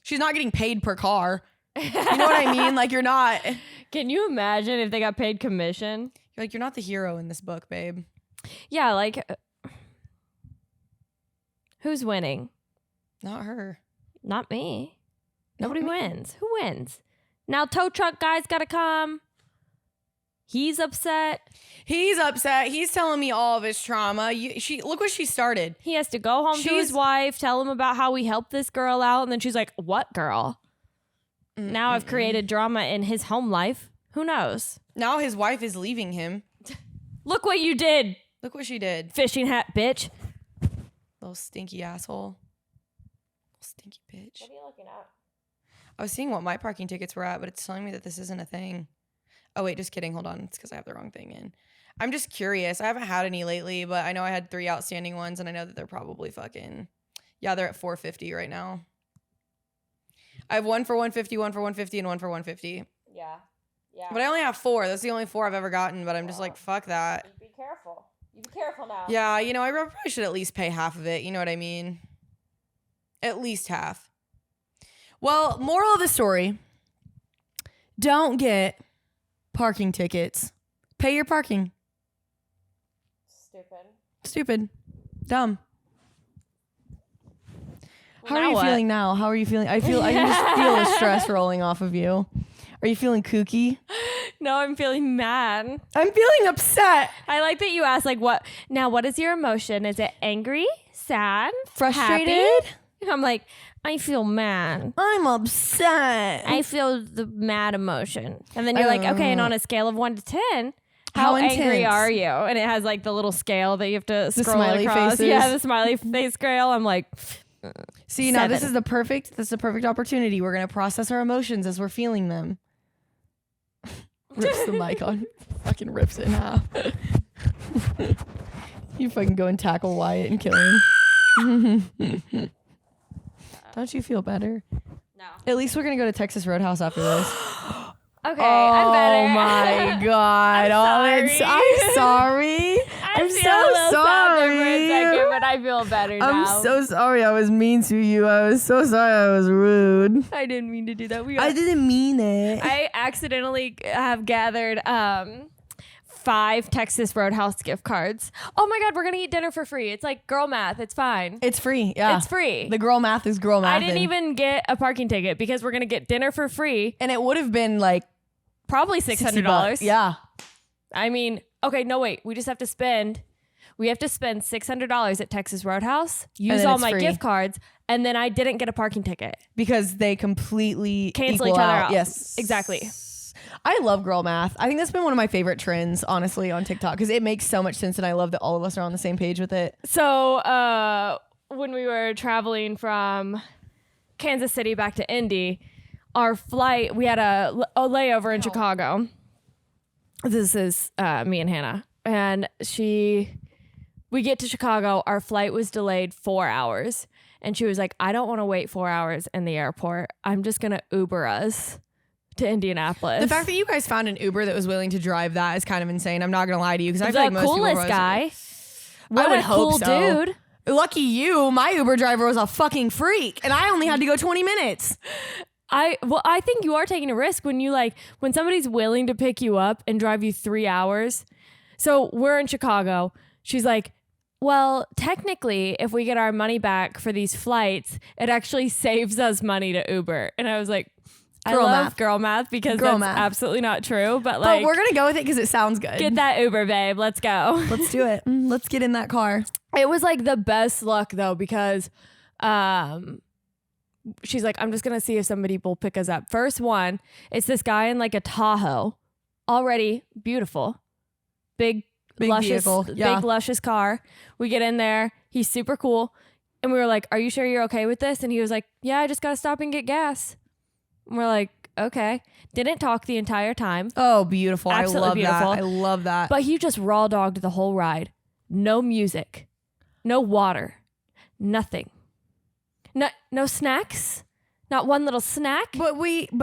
she's not getting paid per car. You know what I mean? Like you're not. Can you imagine if they got paid commission? You're like, you're not the hero in this book, babe. Yeah, like who's winning? Not her. Not me. Not Nobody me. wins. Who wins? Now tow truck guy's gotta come. He's upset. He's upset. He's telling me all of his trauma. She look what she started. He has to go home to his She's- wife, tell him about how we helped this girl out, and then she's like, "What girl?" Now I've created drama in his home life. Who knows? Now his wife is leaving him. Look what you did, Look what she did. fishing hat bitch. Little stinky asshole. Little stinky bitch. What are you looking at? I was seeing what my parking tickets were at, but it's telling me that this isn't a thing. Oh, wait, just kidding. Hold on. It's because I have the wrong thing in. I'm just curious. I haven't had any lately, but I know I had 3 outstanding ones, and I know that they're probably fucking... Yeah, they're at $450 right now. I have one for $150, one for $150, and one for $150. Yeah. But I only have 4. That's the only 4 I've ever gotten, but I'm just like, fuck that. Be careful. You be careful now. Yeah, I probably should at least pay half of it. You know what I mean? At least half. Well, moral of the story. Don't get parking tickets. Pay your parking. Stupid. Dumb. How are now you what? feeling now? How are you feeling? I can just feel the stress rolling off of you. Are you feeling kooky? No, I'm feeling mad. I'm feeling upset. I like that you asked, like, what is your emotion? Is it angry, sad, Frustrated? happy? I'm like, I feel mad. I'm upset. I feel the mad emotion. And then you're like, okay, and on a scale of 1 to 10, how angry intense? are you? And it has like the little scale that you have to scroll smiley across. faces. Yeah, the smiley face scale. I'm like, See, now this 7. is the perfect opportunity. We're gonna process our emotions as we're feeling them. Rips the mic on. Fucking rips it in half. You fucking go and tackle Wyatt and kill him. Don't you feel better? no. At least we're gonna go to Texas Roadhouse after this. Okay, I'm better. Oh my god! I'm sorry. I'm feel so a little sad there for a sorry. second, but I feel better now. I'm so sorry. I was mean to you. I was so sorry. I was rude. I didn't mean to do that. I didn't mean it. I accidentally have gathered 5 Texas Roadhouse gift cards. Oh my God, we're going to eat dinner for free. It's like girl math. It's fine. It's free. Yeah. It's free. The girl math is girl math. I didn't even get a parking ticket because we're going to get dinner for free. And it would have been like Probably $60. $600. Yeah. I mean, okay, no, wait. We have to spend $600 at Texas Roadhouse, use then all it's my free. gift cards, and then I didn't get a parking ticket. Because they completely Cancel equal each other out. out. Yes. Exactly. I love girl math. I think that's been one of my favorite trends, honestly, on TikTok because it makes so much sense and I love that all of us are on the same page with it. So when we were traveling from Kansas City back to Indy, our flight, we had a layover in Chicago. This is me and Hannah. And we get to Chicago. Our flight was delayed 4 hours. And she was like, I don't want to wait 4 hours in the airport. I'm just going to Uber us to Indianapolis. The fact that you guys found an Uber that was willing to drive that is kind of insane. I'm not going to lie to you because I the feel like most people coolest would- guy. What I would a hope cool so. dude. Lucky you, my Uber driver was a fucking freak and I only had to go 20 minutes. I think you are taking a risk when somebody's willing to pick you up and drive you 3 hours. So we're in Chicago. She's like, well, technically, if we get our money back for these flights, it actually saves us money to Uber. And I was like, I Girl love math. girl math because Girl that's math. absolutely not true. But But we're going to go with it because it sounds good. get that Uber, babe. Let's go. Let's do it. Let's get in that car. It was like the best luck though, because she's like, I'm just gonna see if somebody will pick us up. First one, it's this guy in like a Tahoe, already beautiful, big luscious, vehicle. Yeah. big luscious car. We get in there, he's super cool, and we were like, are you sure you're okay with this? And he was like, yeah, I just gotta stop and get gas. And we're like, okay. Didn't talk the entire time, Oh, beautiful. Absolutely I love beautiful. that. I love that. but he just raw dogged the whole ride. No music, no water, nothing. No snacks, not one little snack. But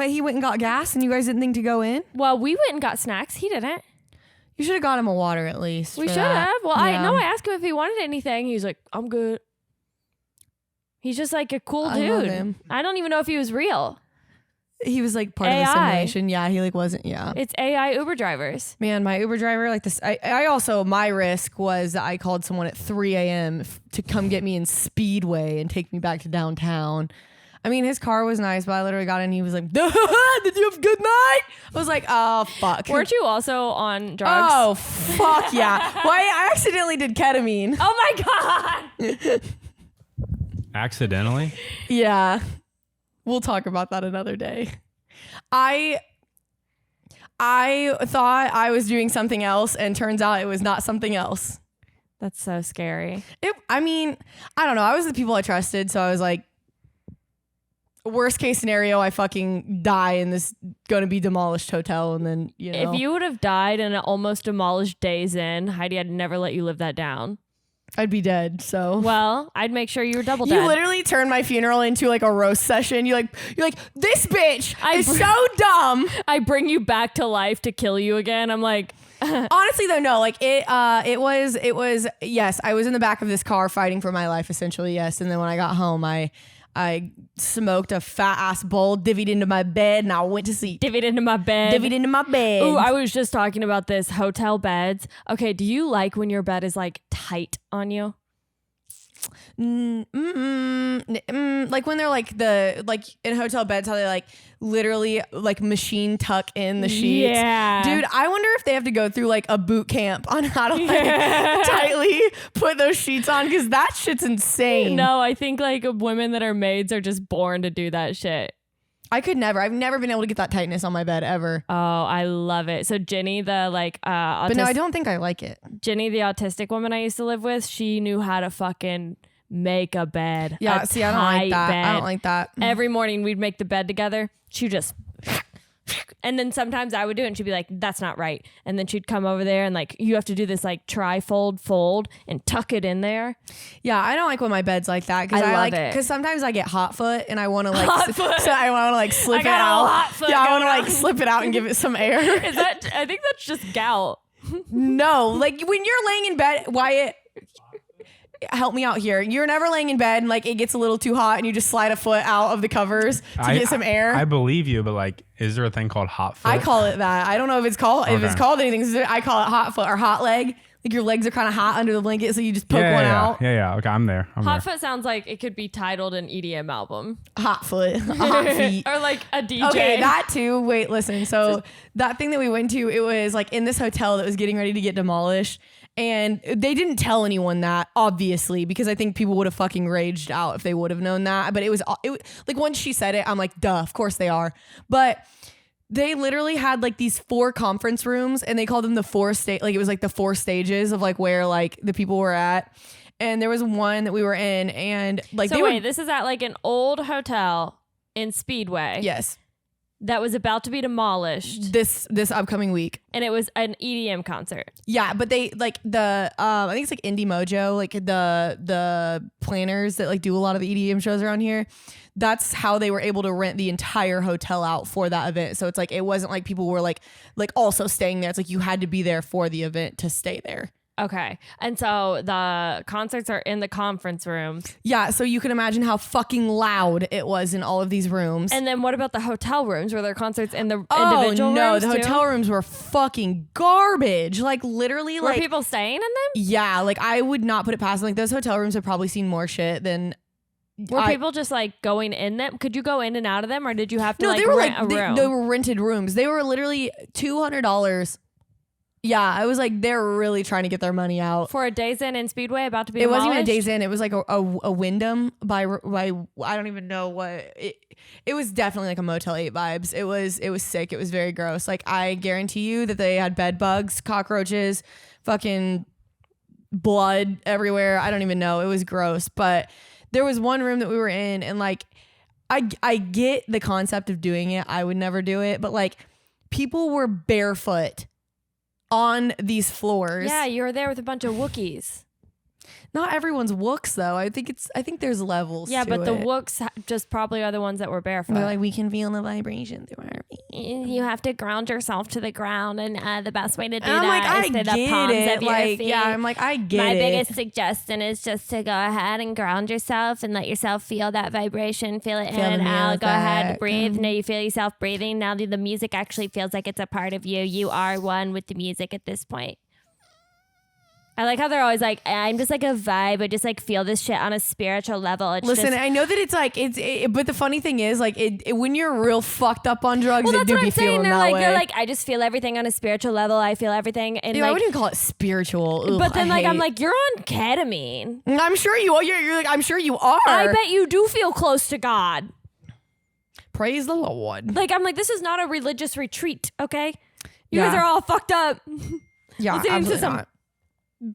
he went and got gas and you guys didn't think to go in? Well, we went and got snacks. He didn't. You should have got him a water at least. We for should that. have. Well, Yeah. I asked him if he wanted anything. He's like, I'm good. He's just like a cool I love dude. him. I don't even know if he was real. He was like part of the AI. simulation. Yeah, he like wasn't. Yeah. It's AI Uber drivers. Man, my Uber driver, like this, I also, my risk was that I called someone at 3 a.m. To come get me in Speedway and take me back to downtown. I mean, his car was nice, but I literally got in and he was like, did you have a good night? I was like, oh, fuck. Weren't you also on drugs? Oh, fuck yeah. Well, I accidentally did ketamine. Oh my God. Accidentally? Yeah. We'll talk about that another day. I thought I was doing something else and turns out it was not something else. That's so scary. I mean, I don't know. I was the people I trusted, so I was like, worst case scenario, I fucking die in this gonna be demolished hotel, and then If you would have died in an almost demolished Days Inn, Heidi, I'd never let you live that down. I'd be dead. So Well, I'd make sure you were double you dead. literally turned my funeral into like a roast session. You're like this bitch is so dumb. I bring you back to life to kill you again. I'm like, Honestly though, no, like it was yes, I was in the back of this car fighting for my life essentially, yes. And then when I got home, I smoked a fat ass bowl, divvied into my bed, and I went to sleep. divvied into my bed. Ooh, I was just talking about this hotel beds. Okay, do you like when your bed is like tight on you? like when they're like in hotel beds, how they like literally like machine tuck in the sheets. Yeah. Dude, I wonder if they have to go through like a boot camp on how to like tightly put those sheets on, because that shit's insane. No, I think like women that are maids are just born to do that shit. I could never. I've never been able to get that tightness on my bed ever. Oh, I love it. So Ginny, the like But no, I don't think I like it. Ginny, the autistic woman I used to live with, she knew how to fucking make a bed. Yeah, a see, I don't like tight that. bed. I don't like that. Every morning we'd make the bed together. She just, and then sometimes I would do it and she'd be like, that's not right. And then she'd come over there and like, you have to do this like fold and tuck it in there. Yeah, I don't like when my bed's like that, because I love like it. because sometimes I get hot foot and I want to like Hot foot. so I want to like slip I it got a out. hot foot Yeah, I want to going like on. slip it out and give it some air. Is that, I think that's just gout. No, like when you're laying in bed, Wyatt, help me out here. You're never laying in bed and like it gets a little too hot and you just slide a foot out of the covers to get some air. I believe you, but like, is there a thing called hot foot? I call it that. I don't know if it's called anything. I call it hot foot or hot leg. Like your legs are kind of hot under the blanket, so you just poke one out. Yeah. Okay, I'm there. Hot foot sounds like it could be titled an EDM album. Hot foot, hot feet. Or like a DJ. Okay, that too. Wait, listen. So that thing that we went to, it was like in this hotel that was getting ready to get demolished. And they didn't tell anyone that, obviously, because I think people would have fucking raged out if they would have known that. But it was like once she said it, I'm like, duh, of course they are. But they literally had like these 4 conference rooms, and they called them the 4 state. Like it was like the 4 stages of like where like the people were at. And there was one that we were in, and like So wait, this is at like an old hotel in Speedway. yes, That was about to be demolished, this upcoming week. and it was an EDM concert. Yeah, but they like the I think it's like Indie Mojo, like the planners that like do a lot of the EDM shows around here. That's how they were able to rent the entire hotel out for that event. So it's like it wasn't like people were like also staying there. It's like you had to be there for the event to stay there. Okay. And so the concerts are in the conference rooms. Yeah, so you can imagine how fucking loud it was in all of these rooms. And then what about the hotel rooms? Were there concerts in the oh individual no, rooms the too? hotel rooms were fucking garbage. Like literally, Were like people staying in them? yeah, like I would not put it past them. Like those hotel rooms have probably seen more shit than. Were people just like going in them? Could you go in and out of them, or did you have to No, like they were rent like a room? they were rented rooms. They were literally $200. Yeah, I was like, they're really trying to get their money out. For a Days Inn in Speedway about to be It wasn't even a demolished? Days Inn. It was like a Wyndham by I don't even know what it was. Definitely like a Motel 8 vibes. It was sick. It was very gross. Like I guarantee you that they had bed bugs, cockroaches, fucking blood everywhere. I don't even know. It was gross. But there was one room that we were in, and like I get the concept of doing it. I would never do it, but like people were barefoot on these floors. Yeah, you were there with a bunch of Wookiees. Not everyone's wooks though. I think there's levels. Yeah, to but the it. wooks just probably are the ones that were barefoot. They're like, we can feel the vibration through our feet. You have to ground yourself to the ground, and the best way to do And I'm like, that I is to the get palms it. of your Like, feet. yeah, I'm like, I get My it. biggest suggestion is just to go ahead and ground yourself and let yourself feel that vibration, feel it Feel in and the out. Go ahead, music. breathe. Now you feel yourself breathing. Now the music actually feels like it's a part of you. You are one with the music at this point. I like how they're always like, I'm just like a vibe. I just like feel this shit on a spiritual level. It's Listen, just, I know that it's like but the funny thing is, like, when you're real fucked up on drugs, well, it that's do what be I'm saying. feeling They're that like, way. I just feel everything on a spiritual level. I feel everything, and Dude, I like, wouldn't even call it spiritual. Ugh, but then I like I'm hate- like, you're on ketamine. I'm sure you are. You're like, I'm sure you are. I bet you do feel close to God. Praise the Lord. Like, I'm like, this is not a religious retreat, okay? You Yeah. guys are all fucked up. Yeah, Listening to absolutely some not.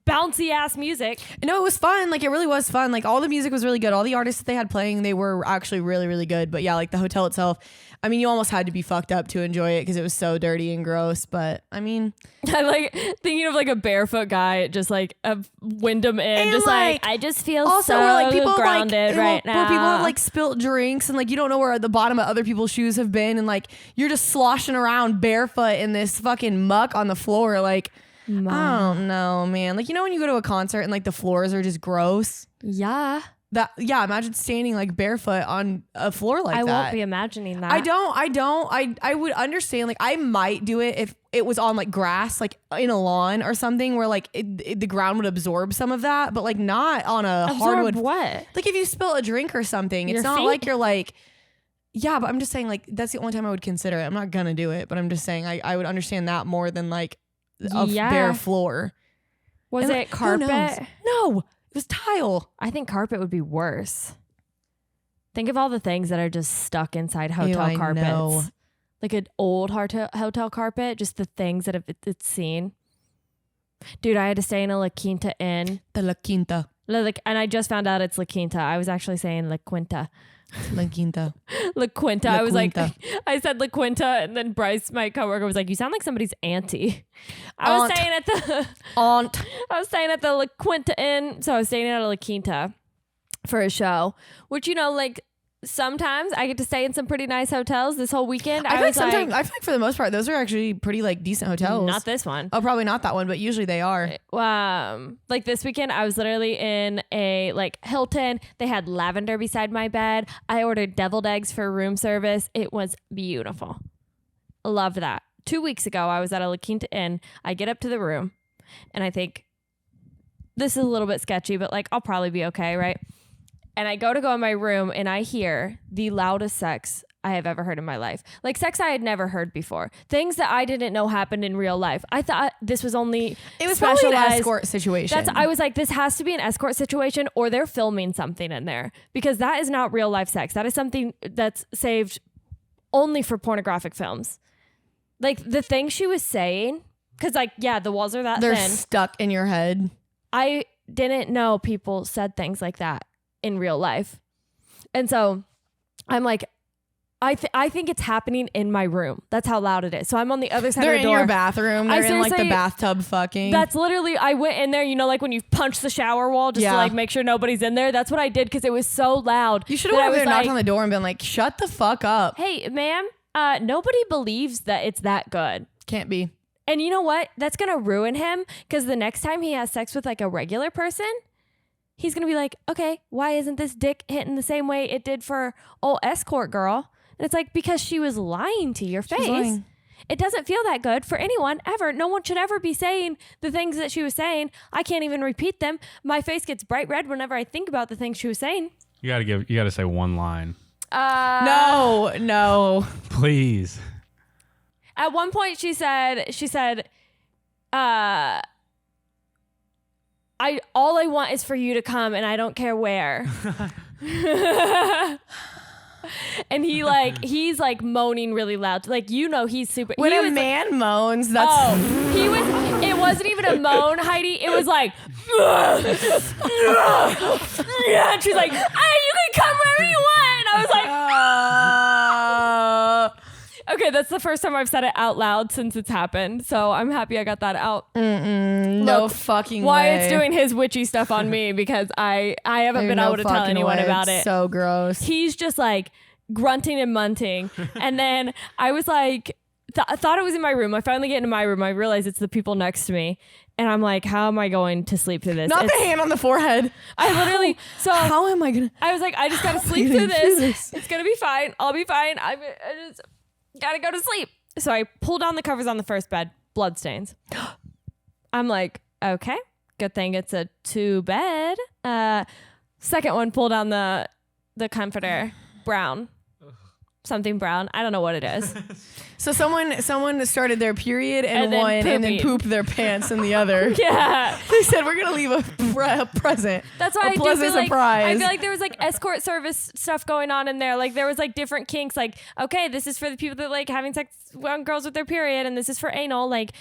bouncy ass music. No, it was fun. Like, it really was fun. Like, all the music was really good. All the artists that they had playing, they were actually really, really good. But yeah, like the hotel itself, I mean, you almost had to be fucked up to enjoy it because it was so dirty and gross. But I mean, I like thinking of like a barefoot guy, just like a Wyndham Inn, And, just like, like, I just feel also so where like people grounded right now. where people have like spilt drinks and like you don't know where the bottom of other people's shoes have been, and like you're just sloshing around barefoot in this fucking muck on the floor. Like, I don't know, man. Like, you know when you go to a concert and like the floors are just gross. Yeah, Imagine standing like barefoot on a floor like I that. won't be imagining that. I would understand. Like, I might do it if it was on like grass, like in a lawn or something where like the ground would absorb some of that, but like not on a Absorb hardwood. what? Like if you spill a drink or something, it's Your not feet? like you're like, yeah, but I'm just saying like that's the only time I would consider it. I'm not gonna do it, but I'm just saying I would understand that more than like a Yeah. bare floor. Was And, it like, who knows? carpet? No, it was tile. I think carpet would be worse. Think of all the things that are just stuck inside hotel I carpets. know. Like an old hotel carpet, just the things that it's seen. Dude, I had to stay in a La Quinta Inn. The La Quinta. And I just found out it's La Quinta. I was actually saying La Quinta. La Quinta. La Quinta. La I was Quinta. like, I said La Quinta, and then Bryce, my coworker, was like, "You sound like somebody's auntie." I was Aunt. staying at the Aunt. I was staying at the La Quinta Inn, so I was staying at a La Quinta for a show. Which, you know, like sometimes I get to stay in some pretty nice hotels. This whole weekend, I feel like was sometimes I feel like for the most part those are actually pretty like decent hotels. not this one. Oh, probably not that one, but usually they are. Like this weekend, I was literally in a like Hilton. They had lavender beside my bed. I ordered deviled eggs for room service. It was beautiful. Loved that. 2 weeks ago, I was at a La Quinta Inn. I get up to the room, and I think this is a little bit sketchy, but like I'll probably be okay, right? And I go in my room, and I hear the loudest sex I have ever heard in my life. Like sex I had never heard before. Things that I didn't know happened in real life. I thought this was only It was probably an specialized- escort situation. I was like, this has to be an escort situation, or they're filming something in there, because that is not real life sex. That is something that's saved only for pornographic films. Like the thing she was saying, because like, yeah, the walls are that They're thin. stuck in your head. I didn't know people said things like that in real life. And so I'm like, I think it's happening in my room. That's how loud it is. So I'm on the other side They're of the in door. your bathroom. I They're in like the seriously- bathtub fucking. That's literally, I went in there, you know, like when you punch the shower wall just to Yeah. like make sure nobody's in there. That's what I did because it was so loud. You should have that went I over there, was knocked like, on the door and been like, shut the fuck up. hey, ma'am, nobody believes that it's that good. Can't be. And you know what? That's going to ruin him because the next time he has sex with like a regular person, he's going to be like, okay, why isn't this dick hitting the same way it did for old escort girl? And it's like, because she was lying to your face. lying. It doesn't feel that good for anyone ever. No one should ever be saying the things that she was saying. I can't even repeat them. My face gets bright red whenever I think about the things she was saying. You gotta say one line, No. please. At one point she said, all I want is for you to come and I don't care where. And he's like moaning really loud. Like, you know, he's super. When he a was man moans, that's. it wasn't even a moan, Heidi. It was like, yeah. And she's like, hey, you can come wherever you want. And I was like, Okay, that's the first time I've said it out loud since it's happened. So I'm happy I got that out. No Look, fucking way. Wyatt's doing his witchy stuff on me because I haven't been able to tell fucking anyone way. about It's it. so gross. He's just like grunting and munting. And then I was like, I thought it was in my room. I finally get into my room. I realize it's the people next to me. And I'm like, how am I going to sleep through this? Not the hand on the forehead. I literally, so How am I gonna? I was like, I just gotta sleep gonna through do this. It's gonna be fine. I'll be fine. I just gotta go to sleep. So I pull down the covers on the first bed, bloodstains. I'm like, okay, good thing it's a 2-bed. Second one, pull down the comforter, brown. Something brown. I don't know what it is. So someone started their period in And then one and then poopy. pooped their pants in the other. Yeah. They said we're gonna leave a present. That's why a I do pleasant feel like surprise. I feel like there was like escort service stuff going on in there. Like there was like different kinks. Like, okay, this is for the people that like having sex on girls with their period, and this is for anal. Like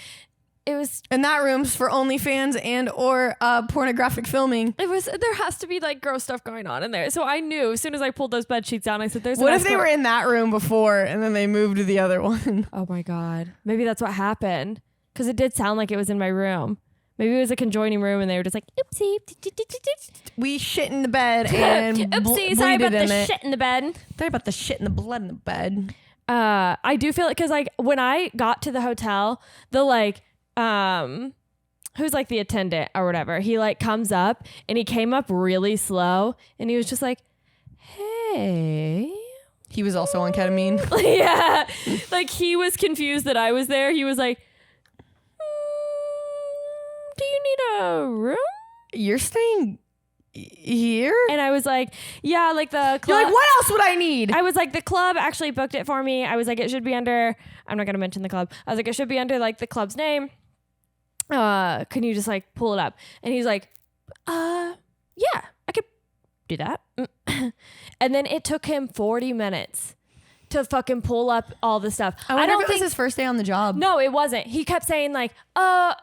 it was And that room's for OnlyFans and or pornographic filming. there has to be like gross stuff going on in there. So I knew as soon as I pulled those bed sheets down, I said, "There's." What an if they escort- were in that room before and then they moved to the other one? Oh my god, maybe that's what happened because it did sound like it was in my room. Maybe it was a conjoining room, and they were just like, "Oopsie." We shit in the bed and Oopsie, sorry about bleeded the in it. shit in the bed. Sorry about the shit and the blood in the bed. I do feel it because like when I got to the hotel, the like who's like the attendant or whatever, he like comes up and he came up really slow and he was just like, hey. He was also on ketamine. Yeah, like he was confused that I was there. He was like, do you need a room? You're staying here? And I was like, yeah, like the club. You're like, what else would I need? I was like, the club actually booked it for me. I was like, it should be under, I'm not going to mention the club. I was like, it should be under like the club's name. Can you just like pull it up? And he's like, yeah, I could do that. And then it took him 40 minutes to fucking pull up all the stuff. I wonder if it was his first day on the job. No, it wasn't. He kept saying like,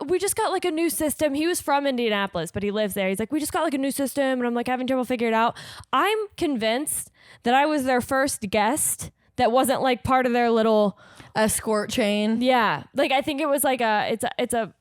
we just got like a new system. He was from Indianapolis, but he lives there. He's like, we just got like a new system. And I'm like having trouble figuring it out. I'm convinced that I was their first guest that wasn't like part of their little Escort chain. yeah. Like I think it was like it's a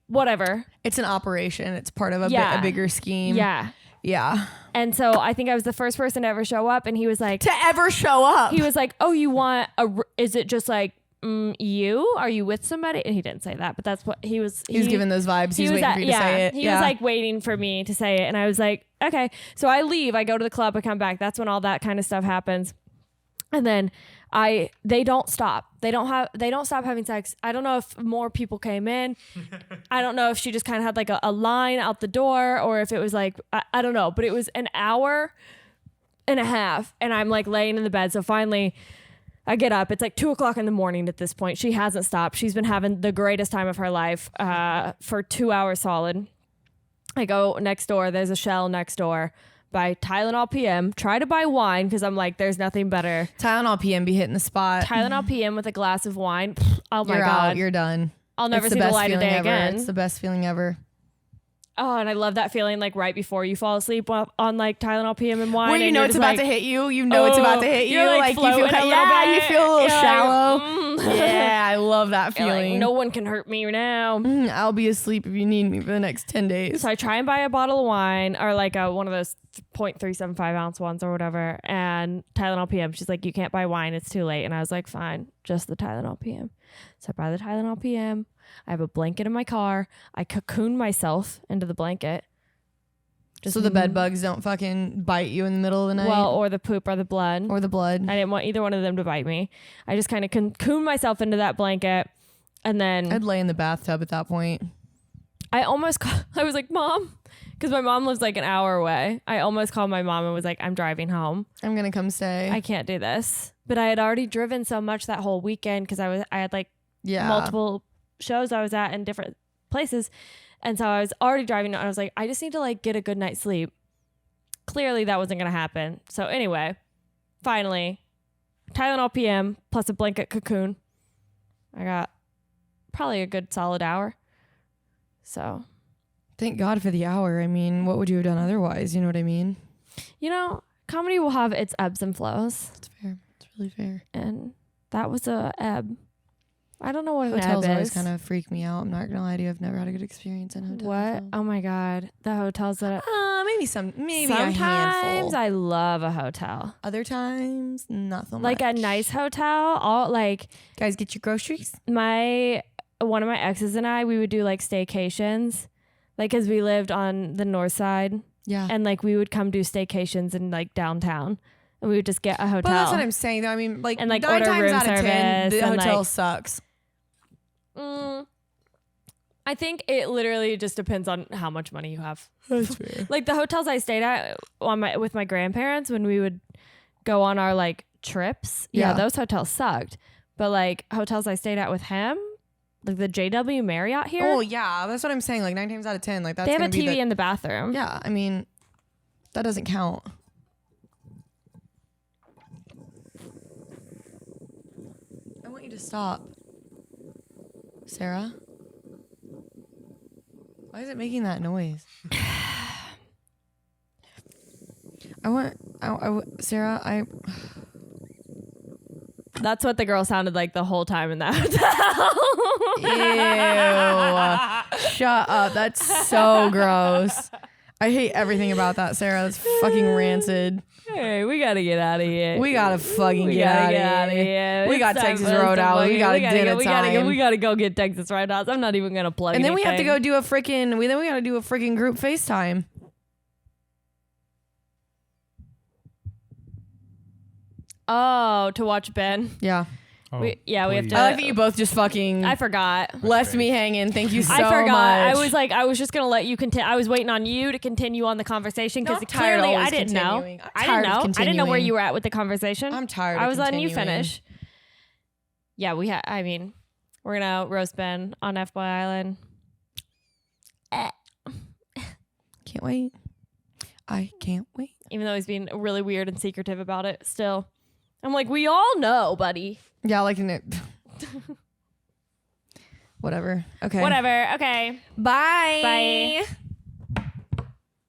whatever. It's an operation. It's part of a Yeah. bigger scheme. Yeah. Yeah. And so I think I was the first person to ever show up, and he was like, To ever show up. he was like, oh, you want is it just like you? Are you with somebody? And he didn't say that, but that's what he was. He was giving those vibes. He was waiting for you to say it. He was like waiting for me to say it. And I was like, okay. So I leave, I go to the club, I come back. That's when all that kind of stuff happens. And then they don't stop. They don't stop having sex. I don't know if more people came in. I don't know if she just kind of had like a line out the door or if it was like, I don't know, but it was an hour and a half. And I'm like laying in the bed. So finally I get up. It's like 2:00 in the morning at this point. She hasn't stopped. She's been having the greatest time of her life for 2 hours solid. I go next door. There's a Shell next door. Buy Tylenol PM. Try to buy wine because I'm like, there's nothing better. Tylenol PM be hitting the spot. Tylenol PM with a glass of wine. Oh my You're God. out. You're done. I'll never It's see the best light of feeling day ever. again. It's the best feeling ever. Oh, and I love that feeling like right before you fall asleep on like Tylenol PM and wine. Where you and know you're it's just about like, to hit you. You know it's about to hit you. you're, like, you feel floating a little you bit. feel a little You're like, shallow. Yeah, I love that you're like, feeling. no one can hurt me now. I'll be asleep if you need me for the next 10 days. So I try and buy a bottle of wine or like one of those 0.375 ounce ones or whatever. And Tylenol PM. She's like, you can't buy wine. It's too late. And I was like, fine, just the Tylenol PM. So I buy the Tylenol PM. I have a blanket in my car. I cocoon myself into the blanket. So the bed bugs don't fucking bite you in the middle of the night? Well, or the poop or the blood. or the blood. I didn't want either one of them to bite me. I just kind of cocoon myself into that blanket. And then I'd lay in the bathtub at that point. I was like, Mom, because my mom lives like an hour away. I almost called my mom and was like, I'm driving home. I'm going to come stay. I can't do this. But I had already driven so much that whole weekend because I had like multiple shows I was at in different places. And so I was already driving and I was like, I just need to like get a good night's sleep. Clearly that wasn't going to happen. So anyway, finally, Tylenol PM plus a blanket cocoon. I got probably a good solid hour. So. Thank God for the hour. I mean, what would you have done otherwise? You know what I mean? You know, comedy will have its ebbs and flows. It's fair. It's really fair. And That was a ebb. I don't know what Hotels an ebb always is. kind of freak me out. I'm not gonna lie to you. I've never had a good experience in hotels. What? so. Oh my god, the hotels that. Maybe a Sometimes handful. I love a hotel, Other times, not so like much. a nice hotel. All like Guys, get your groceries. one of my exes and I, we would do like staycations, like because we lived on the north side, Yeah. and like we would come do staycations in like downtown, and we would just get a hotel. But that's what I'm saying, though. I mean, like, And, like, 9 order times room out of 10, the service and, hotel like- sucks. I think it literally just depends on how much money you have. That's fair. Like the hotels I stayed at with my grandparents when we would go on our like trips. Yeah, Yeah. those hotels sucked. But like hotels I stayed at with him, like the JW Marriott here, Oh, yeah. That's what I'm saying. Like, 9 times out of 10, like, that's they have a gonna be TV the, in the bathroom. Yeah, I mean, that doesn't count. I want you to stop. Sarah? Why is it making that noise? Sarah, That's what the girl sounded like the whole time in that hotel. ew. Shut up. That's so gross. I hate everything about that, Sarah. That's fucking rancid. Hey, we gotta get out of here. We gotta fucking We get gotta out get out of of here. here. We It's got time Texas for us to Roadhouse. We got fucking- dinner time. we gotta go get Texas Roadhouse. I'm not even gonna plug. And then we have to anything. go do a freaking. We gotta do a freaking group FaceTime. Oh, to watch Ben. Yeah. Oh, We have please. to. I like that you both just fucking I forgot. left me hanging. Thank you so I forgot. much. I was just gonna let you continue. I was waiting on you to continue on the conversation No, because I'm tired of clearly I always didn't know. continuing. I'm I tired didn't of know. I didn't know where continuing. you were at with the conversation. I'm tired. I of was letting you continuing. finish. Yeah, I mean, we're gonna roast Ben on F Boy Island. Can't wait. I can't wait. Even though he's being really weird and secretive about it, still, I'm like, we all know, buddy. Yeah, like it. Whatever. Okay. Whatever. Okay. Bye. Bye.